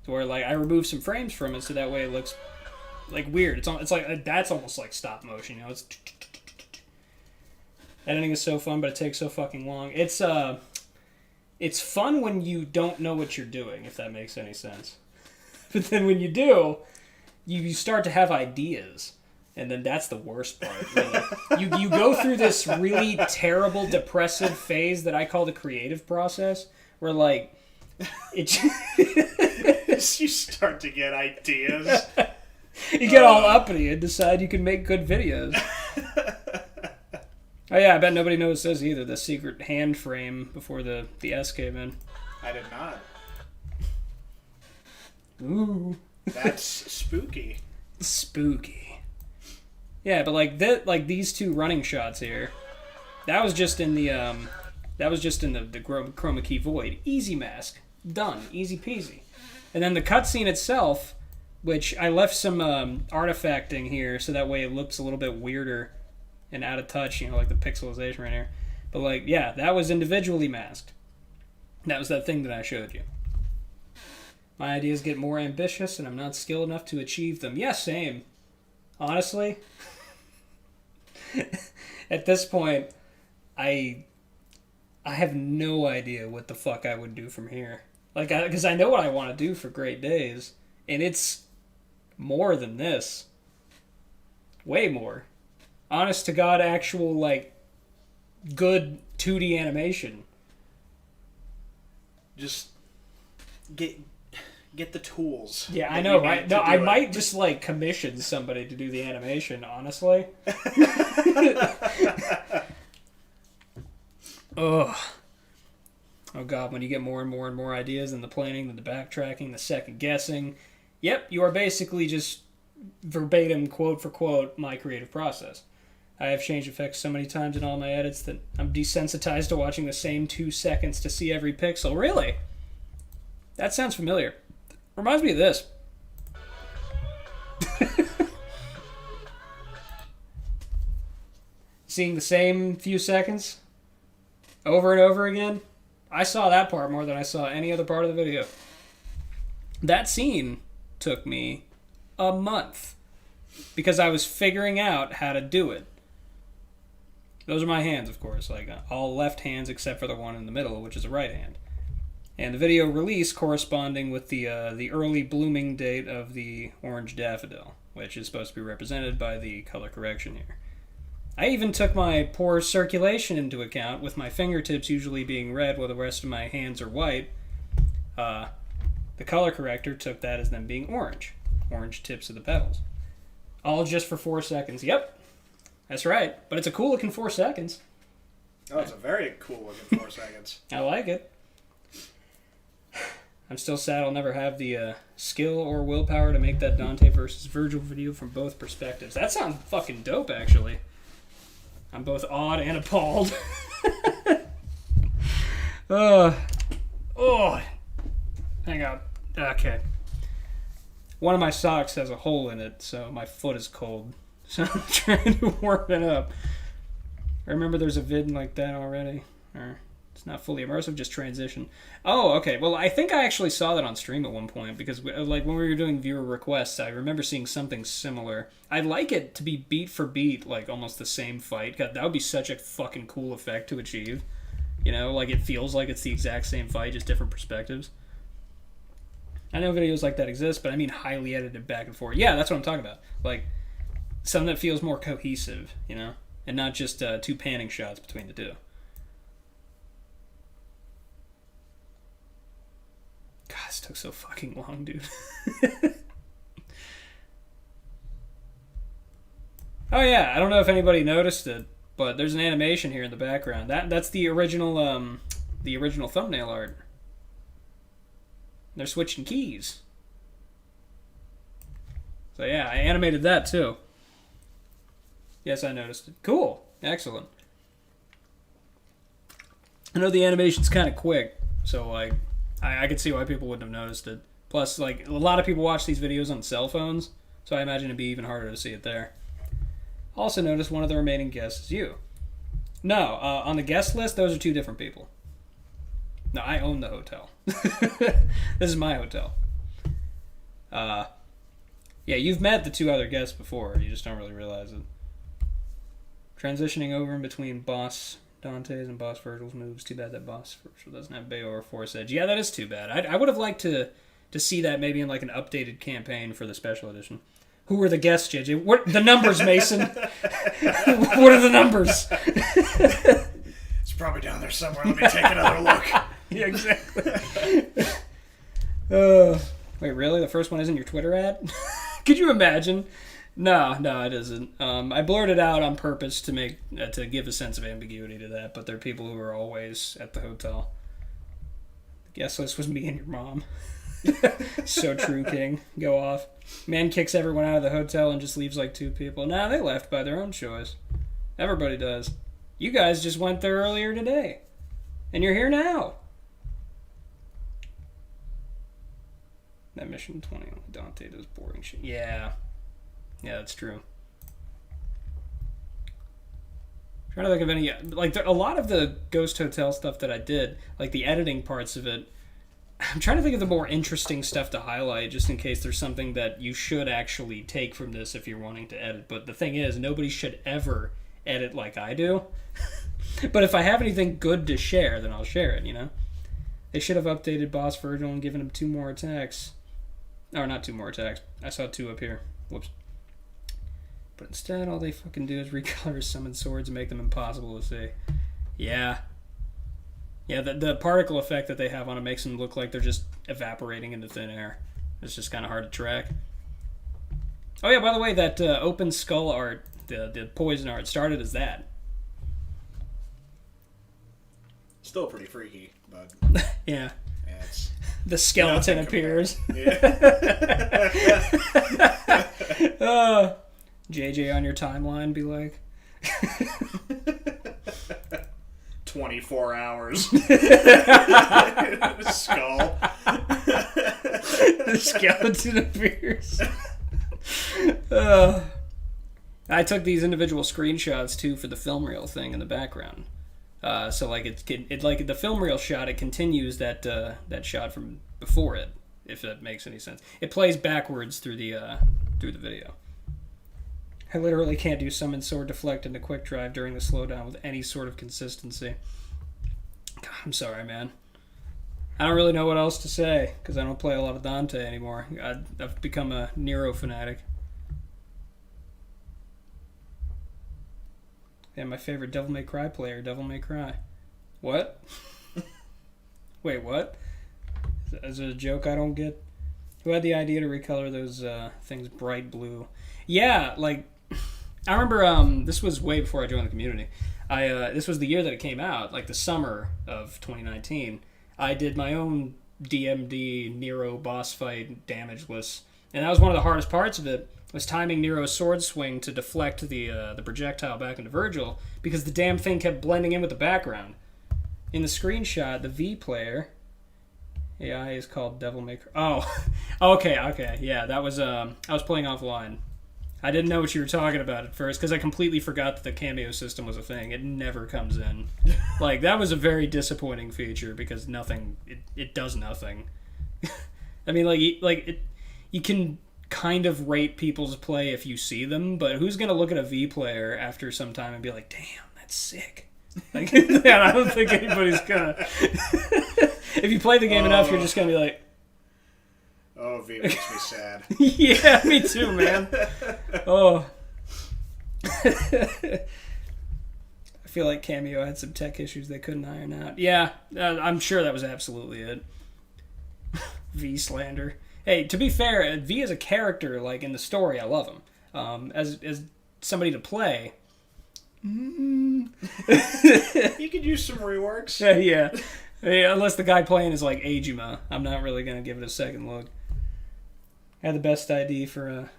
So where, like, I remove some frames from it so that way it looks, like, weird. It's like, that's almost like stop motion, you know? Editing is so fun, but it takes so fucking long. It's fun when you don't know what you're doing, if that makes any sense. But then when you do, you start to have ideas. And then that's the worst part. Really. You go through this really terrible, depressive phase that I call the creative process, where, like, it... You start to get ideas. You get all uppity and decide you can make good videos. Oh yeah, I bet nobody knows this either. The secret hand frame before the S came in. I did not. Ooh. That's spooky. Spooky. Yeah, but like these two running shots here, that was just in the chroma key void. Easy mask. Done. Easy peasy. And then the cutscene itself, which I left some artifacting here so that way it looks a little bit weirder and out of touch, you know, like the pixelization right here. But like, yeah, that was individually masked. That was that thing that I showed you. My ideas get more ambitious and I'm not skilled enough to achieve them. Yeah, same. Honestly, at this point, I have no idea what the fuck I would do from here. Like, because I know what I want to do for Great Days, and it's more than this. Way more. Honest to God, actual, like, good 2D animation. Just get the tools. Yeah, I know, right? No, I might just, like, commission somebody to do the animation, honestly. Ugh. Oh god, when you get more and more and more ideas, and the planning, then the backtracking, the second guessing. Yep, you are basically just verbatim, quote for quote, my creative process. I have changed effects so many times in all my edits that I'm desensitized to watching the same 2 seconds to see every pixel. Really? That sounds familiar. Reminds me of this. Seeing the same few seconds over and over again. I saw that part more than I saw any other part of the video. That scene took me a month because I was figuring out how to do it. Those are my hands, of course, like all left hands except for the one in the middle, which is a right hand. And the video release corresponding with the early blooming date of the orange daffodil, which is supposed to be represented by the color correction here. I even took my poor circulation into account, with my fingertips usually being red while the rest of my hands are white. The color corrector took that as them being orange. Orange tips of the petals. All just for 4 seconds. Yep, that's right. But it's a cool looking 4 seconds. Oh, it's a very cool looking 4 seconds. I like it. I'm still sad I'll never have the skill or willpower to make that Dante versus Virgil video from both perspectives. That sounds fucking dope, actually. I'm both awed and appalled. Hang on. Okay. One of my socks has a hole in it, so my foot is cold. So I'm trying to warm it up. I remember there's a vid like that already. Or it's not fully immersive, just transition. Oh, okay. Well, I think I actually saw that on stream at one point, because like when we were doing viewer requests, I remember seeing something similar. I'd like it to be beat for beat, like almost the same fight. God, that would be such a fucking cool effect to achieve. You know, like it feels like it's the exact same fight, just different perspectives. I know videos like that exist, but I mean highly edited back and forth. Yeah, that's what I'm talking about. Like, something that feels more cohesive, you know? And not just two panning shots between the two. God, this took so fucking long, dude. Oh yeah, I don't know if anybody noticed it, but there's an animation here in the background. That's the original thumbnail art. They're switching keys. So yeah, I animated that too. Yes, I noticed it. Cool. Excellent. I know the animation's kind of quick, so like I could see why people wouldn't have noticed it. Plus, like, a lot of people watch these videos on cell phones, so I imagine it'd be even harder to see it there. Also notice one of the remaining guests is you. No, on the guest list, those are two different people. No, I own the hotel. This is my hotel. Yeah, you've met the two other guests before. You just don't really realize it. Transitioning over in between Boss Dante's and Boss Virgil's moves. Too bad that Boss Virgil doesn't have Bayo or Force Edge. Yeah, that is too bad. I would have liked to see that maybe in like an updated campaign for the special edition. Who were the guests, JJ? What the numbers, Mason? What are the numbers? It's probably down there somewhere. Let me take another look. Yeah, exactly. Wait, really? The first one isn't your Twitter ad? Could you imagine? No, it isn't. I blurred it out on purpose to make to give a sense of ambiguity to that, but there are people who are always at the hotel. The guest list was me and your mom. So true, King. Go off. Man kicks everyone out of the hotel and just leaves like two people. Nah, they left by their own choice. Everybody does. You guys just went there earlier today. And you're here now. That mission 20, Dante does boring shit. Yeah. Yeah, that's true. I'm trying to think of any... Like, a lot of the Ghost Hotel stuff that I did, like the editing parts of it, I'm trying to think of the more interesting stuff to highlight, just in case there's something that you should actually take from this if you're wanting to edit. But the thing is, nobody should ever edit like I do. But if I have anything good to share, then I'll share it, you know? They should have updated Boss Virgil and given him 2 more attacks. Or not 2 more attacks. I saw 2 up here. Whoops. But instead, all they fucking do is recolor summoned swords and make them impossible to see. Yeah. Yeah, the particle effect that they have on it makes them look like they're just evaporating into thin air. It's just kind of hard to track. Oh yeah, by the way, that open skull art, the poison art, started as that. Still pretty freaky, but... Yeah. Yeah, it's... The skeleton appears. Yeah. JJ on your timeline be like... 24 hours. Skull. The skeleton appears. I took these individual screenshots too for the film reel thing in the background. So like it like the film reel shot, it continues that shot from before it, if that makes any sense. It plays backwards through the video. I literally can't do summon sword deflect into quick drive during the slowdown with any sort of consistency. God, I'm sorry, man. I don't really know what else to say because I don't play a lot of Dante anymore. I've become a Nero fanatic. Yeah, my favorite Devil May Cry player, Devil May Cry. What? Wait, what? Is it a joke I don't get? Who had the idea to recolor those things bright blue? Yeah, like, I remember this was way before I joined the community. This was the year that it came out, like the summer of 2019. I did my own DMD Nero boss fight damageless, and that was one of the hardest parts of it, was timing Nero's sword swing to deflect the projectile back into Virgil, because the damn thing kept blending in with the background. In the screenshot, the V player AI is called Devil May Cry. Oh, okay, yeah, that was I was playing offline. I didn't know what you were talking about at first because I completely forgot that the cameo system was a thing. It never comes in. Like, that was a very disappointing feature because it does nothing. I mean, you can kind of rate people's play if you see them, but who's going to look at a V player after some time and be like, damn, that's sick? Like, yeah, I don't think anybody's going to. If you play the game enough, you're just going to be like, oh, V makes me sad. Yeah, me too, man. Oh. I feel like Cameo had some tech issues they couldn't iron out. Yeah, I'm sure that was absolutely it. V slander. Hey, to be fair, V as a character, like in the story, I love him. As somebody to play. You could use some reworks. Yeah. Unless the guy playing is like Ajima, I'm not really going to give it a second look. I had the best ID for a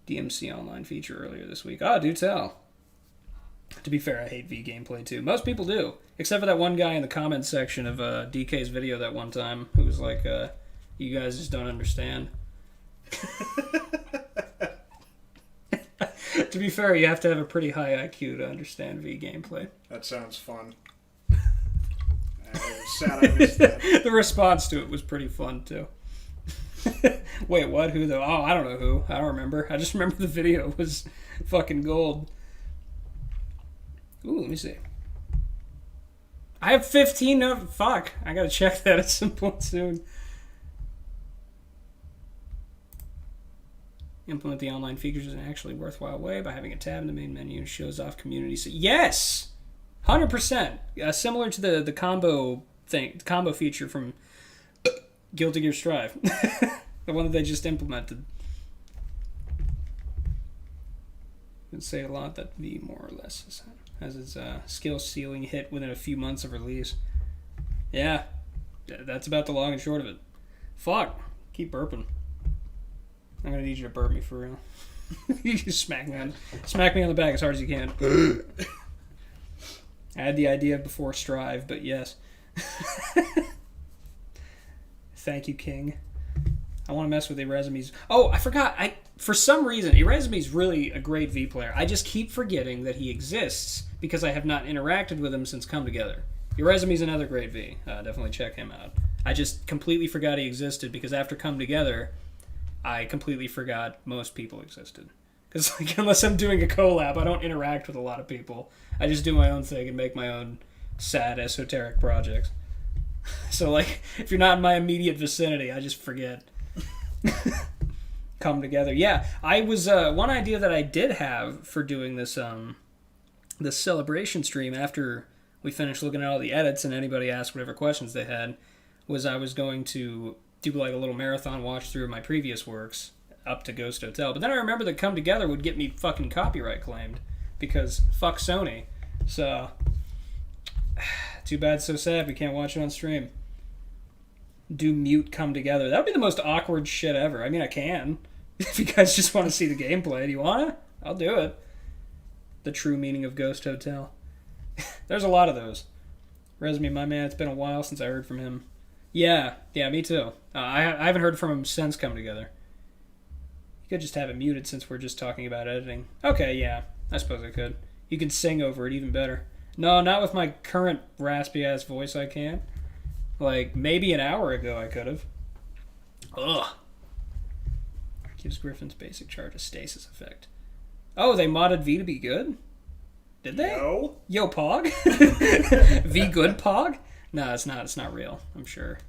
DMC online feature earlier this week. Oh, do tell. To be fair, I hate V gameplay too. Most people do. Except for that one guy in the comments section of DK's video that one time who was like, you guys just don't understand. To be fair, you have to have a pretty high IQ to understand V gameplay. That sounds fun. I'm sad I missed that. The response to it was pretty fun too. Wait, what? Who though? Oh, I don't know who. I don't remember. I just remember the video was fucking gold. Ooh, let me see. I have 15 of... Fuck. I gotta check that at some point soon. Implement the online features in an actually worthwhile way by having a tab in the main menu and shows off community. So, yes! 100%. Similar to the combo thing, combo feature from Guilty Gear Strive. The one that they just implemented. You can say a lot that V more or less has its skill ceiling hit within a few months of release. Yeah, that's about the long and short of it. Fuck, keep burping. I'm gonna need you to burp me for real. You just smack me on the back as hard as you can. I had the idea before Strive, but yes. Thank you, King. I want to mess with Erasmus. Oh, I forgot. For some reason, Erasmus really a great V player. I just keep forgetting that he exists because I have not interacted with him since Come Together. Erasmus another great V. Definitely check him out. I just completely forgot he existed because after Come Together, I completely forgot most people existed. Because like, unless I'm doing a collab, I don't interact with a lot of people. I just do my own thing and make my own sad, esoteric projects. So, like, if you're not in my immediate vicinity, I just forget. Come Together. Yeah, I was... one idea that I did have for doing this this celebration stream after we finished looking at all the edits and anybody asked whatever questions they had was I was going to do, like, a little marathon watch through of my previous works up to Ghost Hotel. But then I remember that Come Together would get me fucking copyright claimed because fuck Sony. So... Too bad, so sad. We can't watch it on stream. Do mute Come Together. That would be the most awkward shit ever. I mean, I can. If you guys just want to see the gameplay, do you want to? I'll do it. The true meaning of Ghost Hotel. There's a lot of those. Resme, my man, it's been a while since I heard from him. Yeah, me too. I haven't heard from him since Come Together. You could just have it muted since we're just talking about editing. Okay, yeah. I suppose I could. You could sing over it even better. No, not with my current raspy ass voice. I can't. Like maybe an hour ago, I could have. Ugh. Gives Griffin's basic charge a stasis effect. Oh, they modded V to be good? Did they? No. Yo, Pog? V good Pog? No, it's not. It's not real. I'm sure.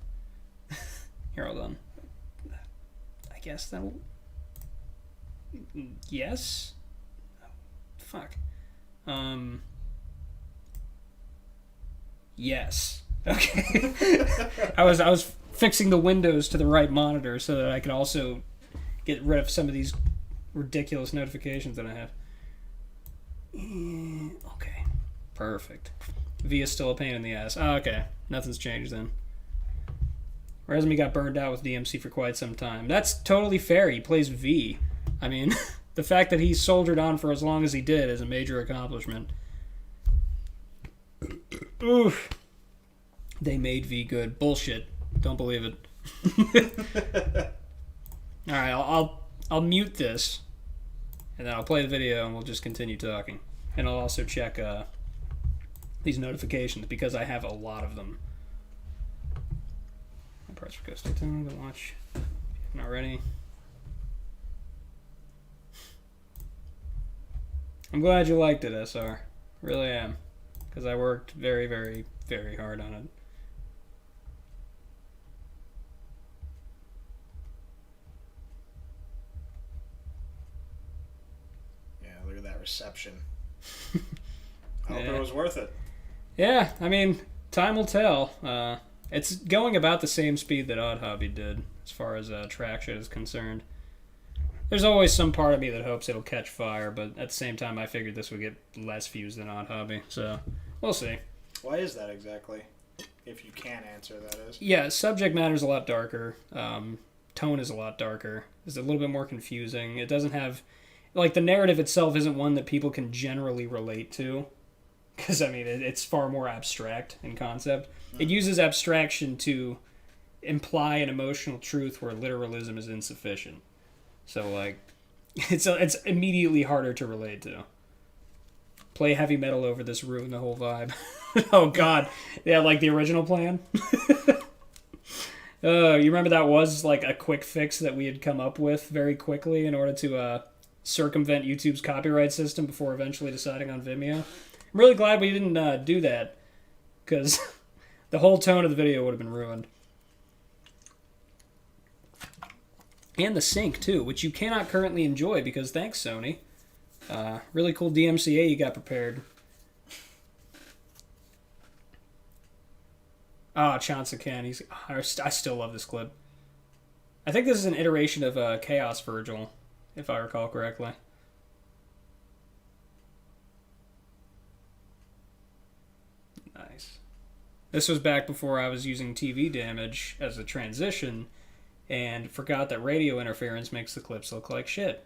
Here, hold on. I guess that'll... Yes? Fuck. Yes. Okay. I was fixing the windows to the right monitor so that I could also get rid of some of these ridiculous notifications that I have. Okay. Perfect. V is still a pain in the ass. Oh, okay. Nothing's changed then. Resmi got burned out with DMC for quite some time. That's totally fair. He plays V. I mean, the fact that he soldiered on for as long as he did is a major accomplishment. Oof. They made V good. Bullshit. Don't believe it. Alright, I'll mute this. And then I'll play the video and we'll just continue talking. And I'll also check these notifications because I have a lot of them. Press for Ghost to watch. If you're not ready. I'm glad you liked it, SR. Really am. Because I worked very, very, very hard on it. Yeah, look at that reception. I hope it was worth it. Yeah, I mean, time will tell. It's going about the same speed that Odd Hobby did, as far as traction is concerned. There's always some part of me that hopes it'll catch fire, but at the same time, I figured this would get less views than Odd Hobby, so we'll see. Why is that exactly? If you can answer, that is. Yeah, subject matter is a lot darker. Tone is a lot darker. It's a little bit more confusing. It doesn't have... Like, the narrative itself isn't one that people can generally relate to. Because, I mean, it's far more abstract in concept. It uses abstraction to imply an emotional truth where literalism is insufficient. So, like, it's immediately harder to relate to. Play heavy metal over this, ruin the whole vibe. Oh, God. Yeah, like the original plan. You remember that was, like, a quick fix that we had come up with very quickly in order to circumvent YouTube's copyright system before eventually deciding on Vimeo? I'm really glad we didn't do that, because the whole tone of the video would have been ruined. And the sync, too, which you cannot currently enjoy, because thanks, Sony. Really cool DMCA you got prepared. Oh, Chansa Ken. I still love this clip. I think this is an iteration of Chaos Virgil, if I recall correctly. Nice. This was back before I was using TV damage as a transition and forgot that radio interference makes the clips look like shit.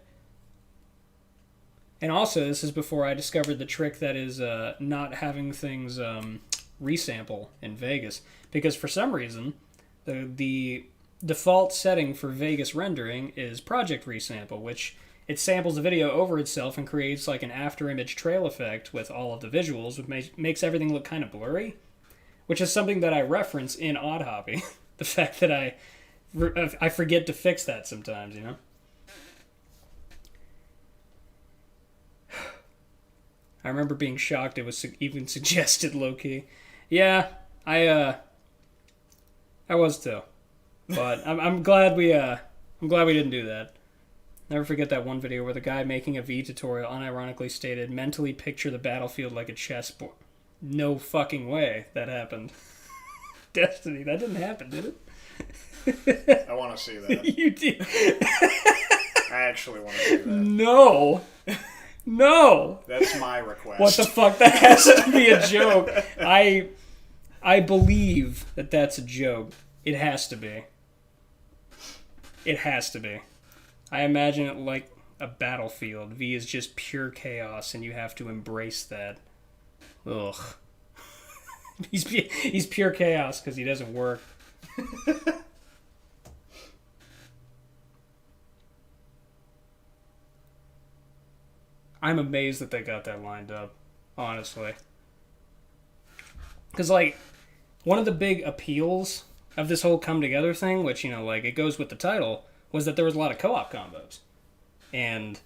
And also, this is before I discovered the trick that is not having things resample in Vegas. Because for some reason, the default setting for Vegas rendering is project resample, which it samples the video over itself and creates like an after-image trail effect with all of the visuals, which makes everything look kind of blurry, which is something that I reference in Odd Hobby. The fact that I forget to fix that sometimes, you know? I remember being shocked it was even suggested low-key. Yeah, I was too. But I'm glad we didn't do that. Never forget that one video where the guy making a V tutorial unironically stated, mentally picture the battlefield like a chessboard. No fucking way that happened. Destiny, that didn't happen, did it? I want to see that. You did. I actually want to see that. No. No. That's my request. What the fuck? That has to be a joke. I believe that that's a joke. It has to be. It has to be. I imagine it like a battlefield. V is just pure chaos, and you have to embrace that. Ugh. He's pure chaos because he doesn't work. I'm amazed that they got that lined up, honestly. Because, like, one of the big appeals of this whole come together thing, which, you know, like, it goes with the title, was that there was a lot of co-op combos. And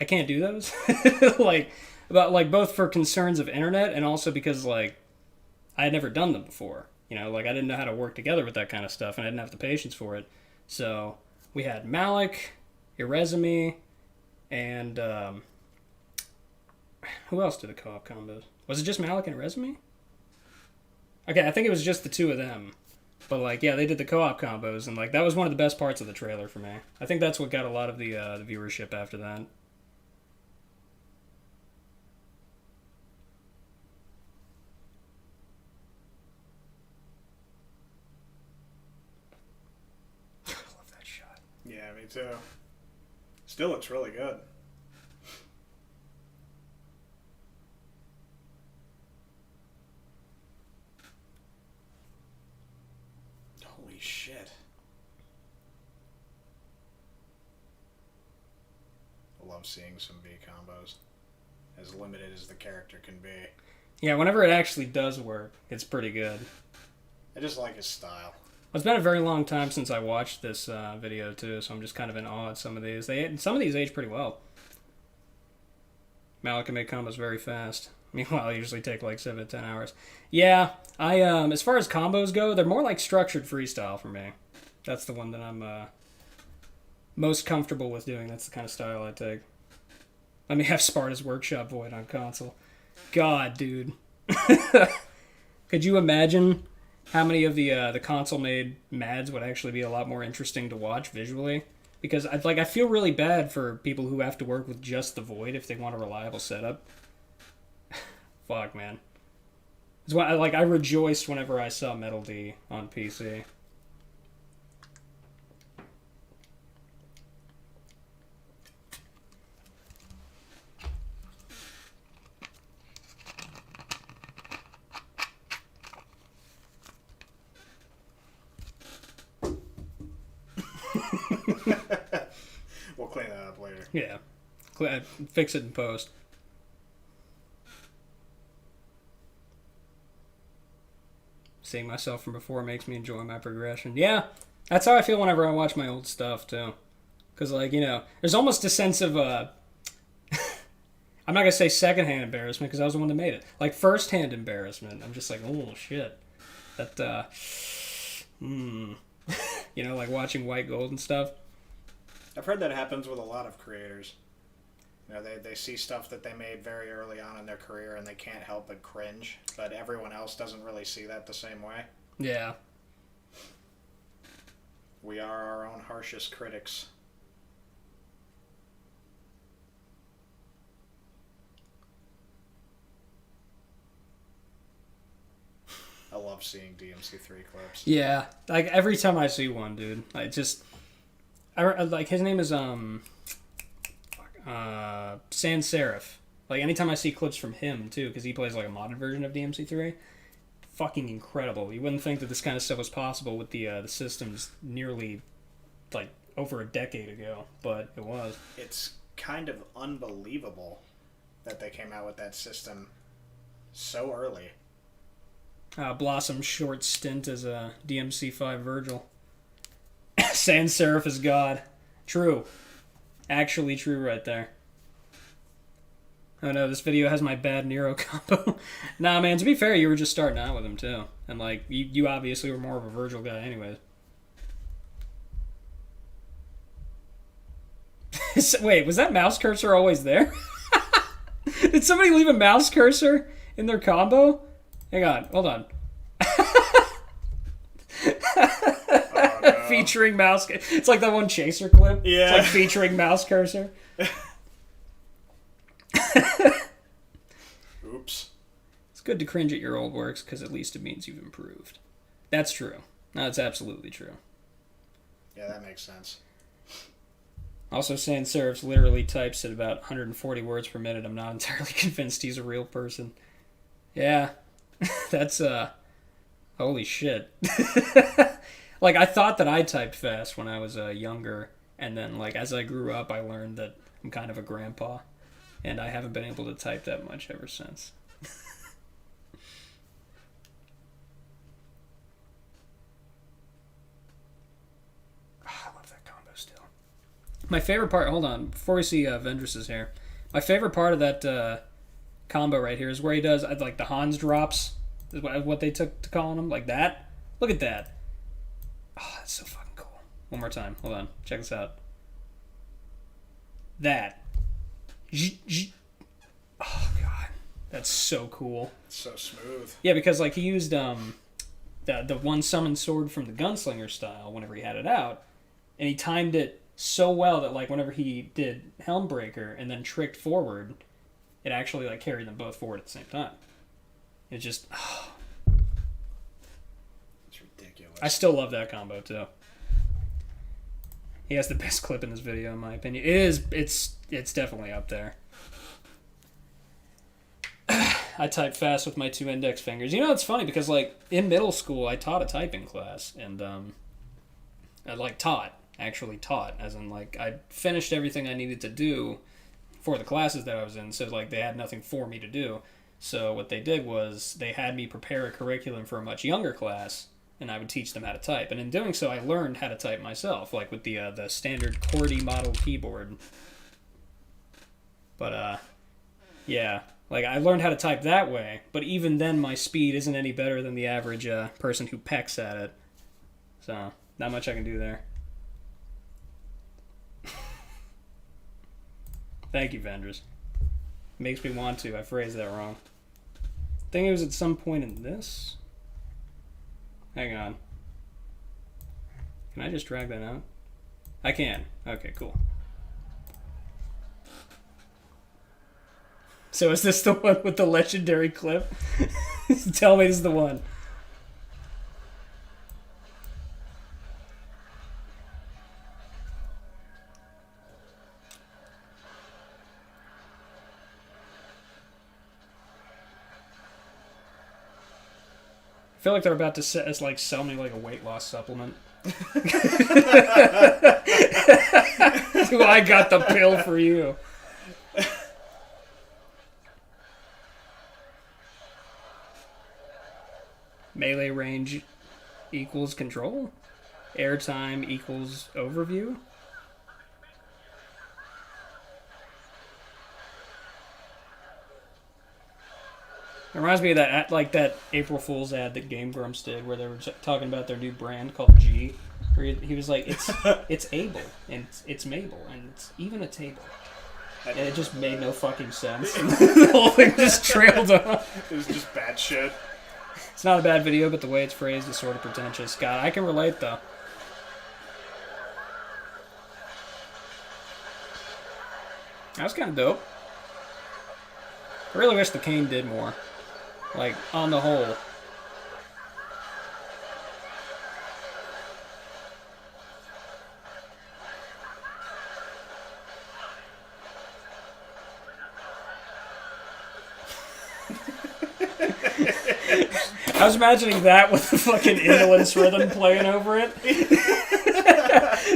I can't do those. like both for concerns of internet and also because, like, I had never done them before. You know, like, I didn't know how to work together with that kind of stuff, and I didn't have the patience for it. So we had Malik, Irezumi, and who else did the co-op combos? Was it just Malik and Irezumi? Okay, I think it was just the two of them. But, like, yeah, they did the co-op combos, and, like, that was one of the best parts of the trailer for me. I think that's what got a lot of the viewership after that. Yeah, me too. Still looks really good. Holy shit. I love seeing some V combos. As limited as the character can be. Yeah, whenever it actually does work, it's pretty good. I just like his style. It's been a very long time since I watched this video, too, so I'm just kind of in awe at some of these. Some of these age pretty well. Malik can make combos very fast. Meanwhile, they usually take like 7 to 10 hours. Yeah, as far as combos go, they're more like structured freestyle for me. That's the one that I'm most comfortable with doing. That's the kind of style I take. Let me have Sparta's Workshop Void on console. God, dude. Could you imagine how many of the console-made MADs would actually be a lot more interesting to watch visually? Because I feel really bad for people who have to work with just the Void if they want a reliable setup. Fuck, man. That's why I rejoiced whenever I saw Metal D on PC. We'll clean that up later. Yeah. Fix it in post. Seeing myself from before makes me enjoy my progression. Yeah, that's how I feel whenever I watch my old stuff, too. Because, like, you know, there's almost a sense of, I'm not going to say secondhand embarrassment, because I was the one that made it. Like, firsthand embarrassment. I'm just like, oh, shit. That, you know, like watching White Gold and stuff. I've heard that happens with a lot of creators. You know, they see stuff that they made very early on in their career and they can't help but cringe, but everyone else doesn't really see that the same way. Yeah. We are our own harshest critics. I love seeing DMC3 clips. Yeah, like every time I see one, dude, like his name is Sans Serif. Like anytime I see clips from him too, because he plays like a modded version of DMC3, fucking incredible. You wouldn't think that this kind of stuff was possible with the systems nearly like over a decade ago, but it was. It's kind of unbelievable that they came out with that system so early. Blossom's short stint as a DMC5 Virgil. Sans Serif is God. True. Actually true right there. Oh no, this video has my bad Nero combo. Nah, man, to be fair, you were just starting out with him too. And, like, you obviously were more of a Virgil guy anyways. Wait, was that mouse cursor always there? Did somebody leave a mouse cursor in their combo? Hang on, hold on. Oh, no. Featuring mouse. It's like that one Chaser clip. Yeah. It's like featuring mouse cursor. Oops. It's good to cringe at your old works because at least it means you've improved. That's true. No, that's absolutely true. Yeah, that makes sense. Also, Sans Serifs literally types at about 140 words per minute. I'm not entirely convinced he's a real person. Yeah. That's, holy shit. Like, I thought that I typed fast when I was younger, and then, like, as I grew up, I learned that I'm kind of a grandpa, and I haven't been able to type that much ever since. My favorite part, hold on, before we see Vendress's hair, my favorite part of that combo right here is where he does, like, the Hans drops, is what they took to calling him, like that. Look at that. Oh, that's so fucking cool. One more time, hold on, check this out. That. Oh, God. That's so cool. It's so smooth. Yeah, because, like, he used the one summoned sword from the gunslinger style whenever he had it out, and he timed it so well that, like, whenever he did Helmbreaker and then tricked forward, it actually, like, carried them both forward at the same time. It just... Oh. It's ridiculous. I still love that combo, too. He has the best clip in this video, in my opinion. It's definitely up there. I type fast with my 2 index fingers. You know, it's funny because, like, in middle school, I taught a typing class, and I, like, actually taught, as in, like, I finished everything I needed to do for the classes that I was in, so, like, they had nothing for me to do. So what they did was they had me prepare a curriculum for a much younger class, and I would teach them how to type. And in doing so, I learned how to type myself, like with the standard QWERTY model keyboard. But, yeah, like, I learned how to type that way, but even then my speed isn't any better than the average person who pecks at it. So, not much I can do there. Thank you, Vendress. Makes me want to. I phrased that wrong. I think it was at some point in this. Hang on. Can I just drag that out? I can. Okay, cool. So is this the one with the legendary clip? Tell me this is the one. I feel like they're about to sell me like a weight loss supplement. So I got the pill for you. Melee range equals control. Airtime equals overview. It reminds me of that, like, that April Fool's ad that Game Grumps did, where they were talking about their new brand called G, where he was like, it's Able, and it's Mabel, and it's even a table. And it just made no fucking sense. The whole thing just trailed off. It was just bad shit. It's not a bad video, but the way it's phrased is sort of pretentious. God, I can relate, though. That was kind of dope. I really wish the cane did more. Like, on the whole. I was imagining that with the fucking Indolence rhythm playing over it.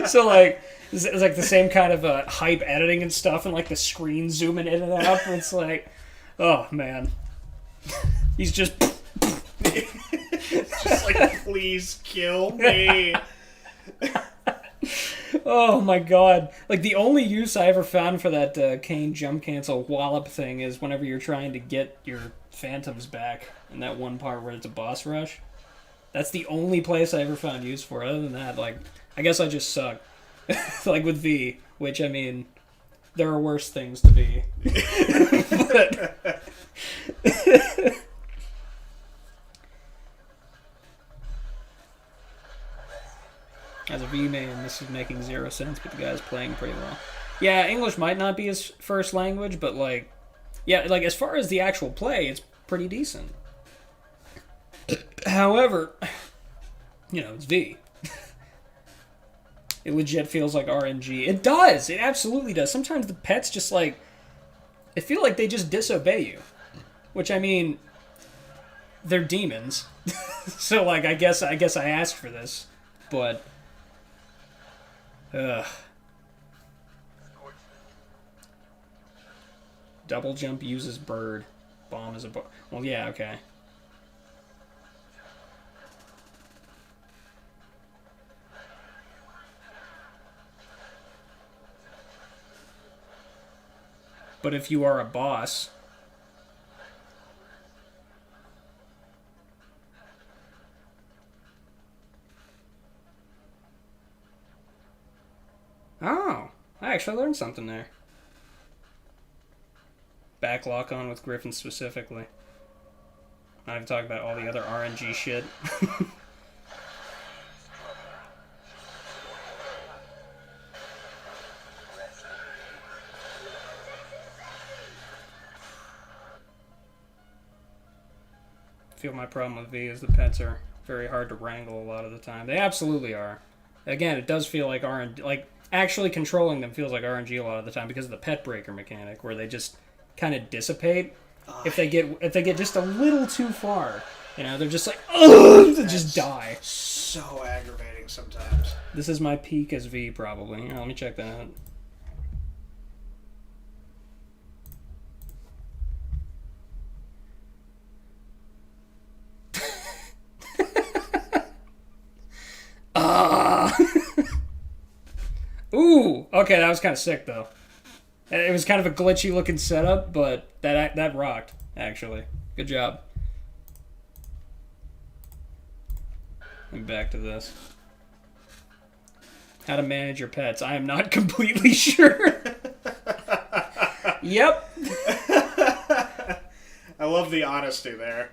So, like, it's like the same kind of hype editing and stuff, and like the screen zooming in and out. It's like, oh man, he's just like, please kill me. Oh my god. Like, the only use I ever found for that cane jump cancel wallop thing is whenever you're trying to get your phantoms back in that one part where it's a boss rush. That's the only place I ever found use for. Other than that, like, I guess I just suck. Like with V, which, I mean, there are worse things to be. But... As a V man, this is making 0 sense, but the guy's playing pretty well. Yeah, English might not be his first language, but, like, yeah, like, as far as the actual play, it's pretty decent. However, you know, it's V. It legit feels like RNG. It does! It absolutely does. Sometimes the pets just, like, I feel like they just disobey you. Which, I mean, they're demons. So, like, I guess I asked for this. But... Ugh. Double jump uses bird. Bomb is a bar. Well, yeah, okay. But if you are a boss... Oh, I actually learned something there. Back lock on with Griffin specifically. Not even talking about all the other RNG shit. I feel my problem with V is the pets are very hard to wrangle a lot of the time. They absolutely are. Again, it does feel like RNG, like actually controlling them feels like RNG a lot of the time because of the pet breaker mechanic, where they just kind of dissipate if they get just a little too far. You know, they're just like, ugh, they just die. So aggravating sometimes. This is my peak as V, probably. Here, let me check that out. Ooh, okay, that was kind of sick though. It was kind of a glitchy looking setup, but that rocked actually. Good job. And back to this. How to manage your pets. I am not completely sure. Yep. I love the honesty there.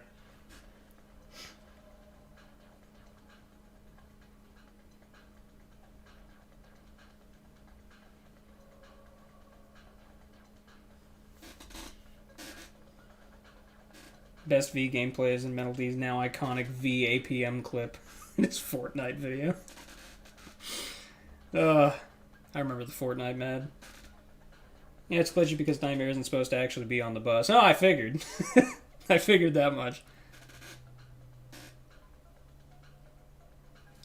Best V gameplay is in Metal D's now iconic V APM clip in his Fortnite video. I remember the Fortnite mad. Yeah, it's glitchy because Nightmare isn't supposed to actually be on the bus. Oh, I figured. I figured that much.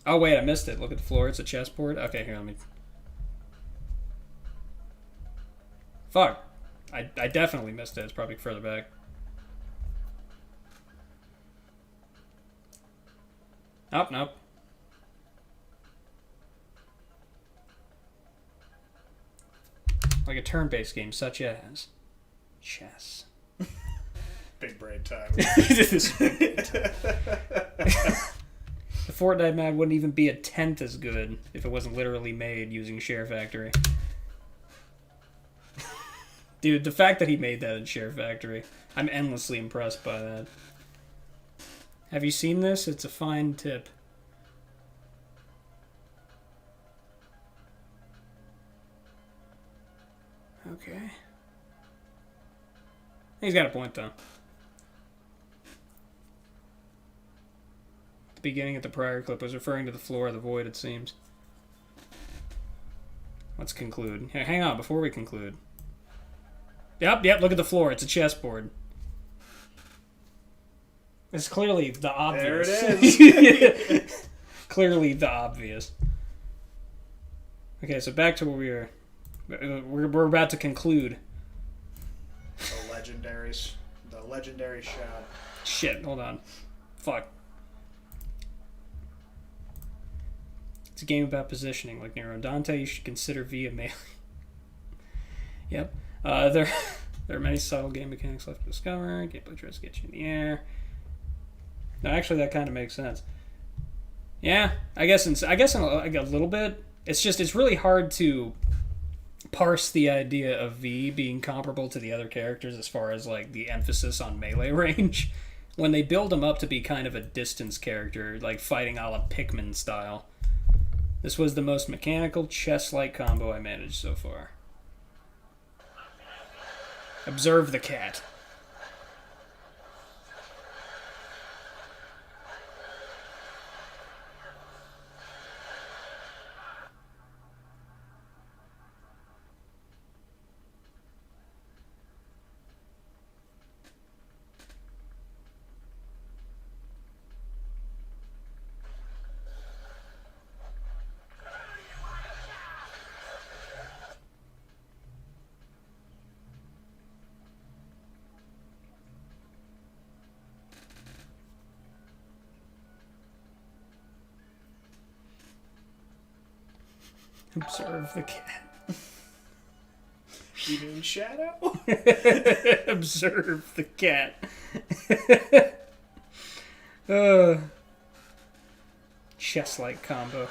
Oh, wait, I missed it. Look at the floor. It's a chessboard. Okay, here, let me... Fuck. I definitely missed it. It's probably further back. Oh, nope. Like a turn-based game such as chess. Big brain time. The Fortnite map wouldn't even be a tenth as good if it wasn't literally made using Share Factory. Dude, the fact that he made that in Share Factory, I'm endlessly impressed by that. Have you seen this? It's a fine tip. Okay. He's got a point, though. The beginning of the prior clip was referring to the floor of the void, it seems. Let's conclude. Hey, hang on, before we conclude. Yep, look at the floor. It's a chessboard. It's clearly the obvious. There it is. Clearly the obvious. Okay, so back to where we were. We're about to conclude. The legendary shot. Shit, hold on. Fuck. It's a game about positioning. Like Nero Dante, you should consider V a melee. Yep. There are many subtle game mechanics left to discover. Gameplay tries to get you in the air. No, actually, that kind of makes sense. Yeah, I guess in a little bit. It's really hard to parse the idea of V being comparable to the other characters as far as like the emphasis on melee range. When they build him up to be kind of a distance character, like fighting a la Pikmin style. This was the most mechanical chess-like combo I managed so far. Observe the cat. Observe the cat. You mean Shadow? Observe the cat. Chess-like combo.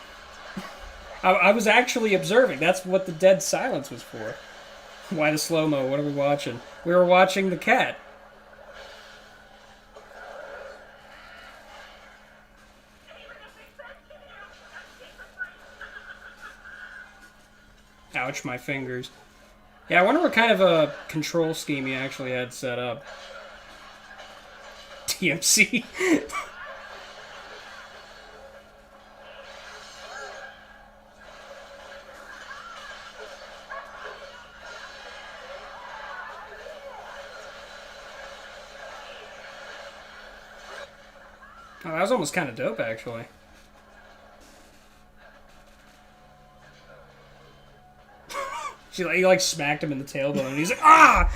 I was actually observing. That's what the dead silence was for. Why the slow-mo? What are we watching? We were watching the cat. Ouch, my fingers. Yeah, I wonder what kind of a control scheme he actually had set up. TMC. Oh, that was almost kind of dope, actually. He like smacked him in the tailbone, and he's like, ah!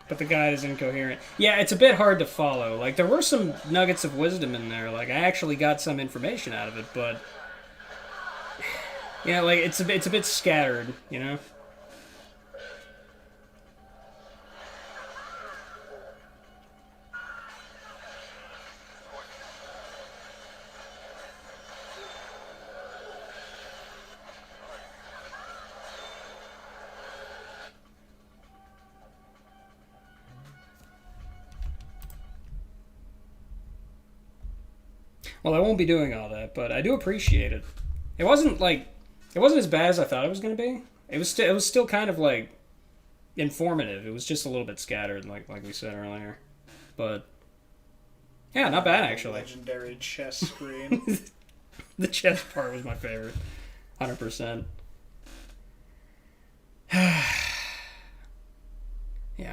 But the guide is incoherent. Yeah, it's a bit hard to follow. Like, there were some nuggets of wisdom in there. Like, I actually got some information out of it, but... Yeah, like, it's a bit scattered, you know? Well, I won't be doing all that, but I do appreciate it. It wasn't as bad as I thought it was going to be. It was still kind of like informative. It was just a little bit scattered, like we said earlier. But yeah, not bad actually. Legendary chess screen. The chess part was my favorite, 100%. Yeah,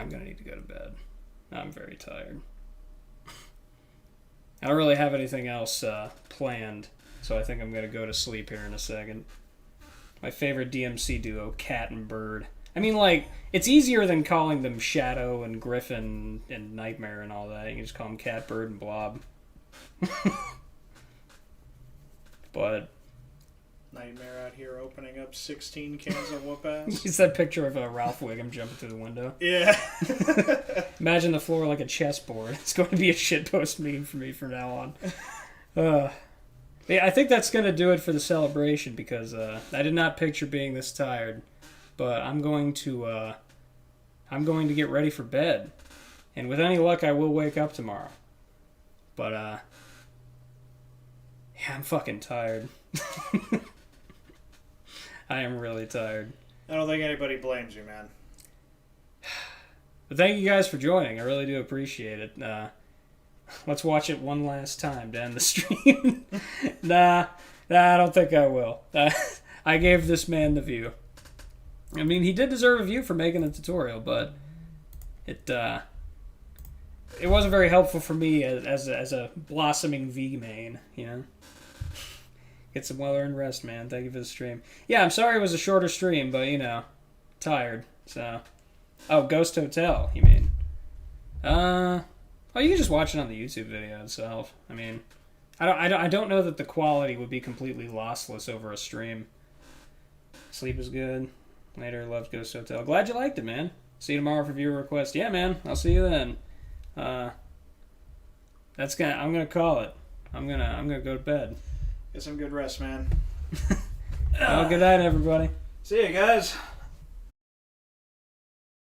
I'm gonna need to go to bed. I'm very tired. I don't really have anything else planned, so I think I'm going to go to sleep here in a second. My favorite DMC duo, Cat and Bird. I mean, like, it's easier than calling them Shadow and Griffin and Nightmare and all that. You can just call them Cat, Bird, and Blob. But... Nightmare out here opening up 16 cans of whoop-ass. It's that picture of Ralph Wiggum jumping through the window. Yeah. Imagine the floor like a chessboard. It's going to be a shitpost meme for me from now on. Yeah, I think that's going to do it for the celebration because I did not picture being this tired. But I'm going to get ready for bed. And with any luck, I will wake up tomorrow. But, yeah, I'm fucking tired. I am really tired. I don't think anybody blames you, man. But thank you guys for joining. I really do appreciate it. Let's watch it one last time to end the stream. Nah, I don't think I will. I gave this man the view. I mean, he did deserve a view for making the tutorial, but it wasn't very helpful for me as a blossoming V main, you know? Get some well-earned rest, man. Thank you for the stream. Yeah, I'm sorry it was a shorter stream, but, you know, tired, so... Oh, Ghost Hotel, you mean? Oh, you can just watch it on the YouTube video itself. I mean, I don't know that the quality would be completely lossless over a stream. Sleep is good. Later, loved Ghost Hotel. Glad you liked it, man. See you tomorrow for viewer request. Yeah, man. I'll see you then. I'm gonna call it. I'm gonna go to bed. Get some good rest, man. Well, good night, everybody. See you guys.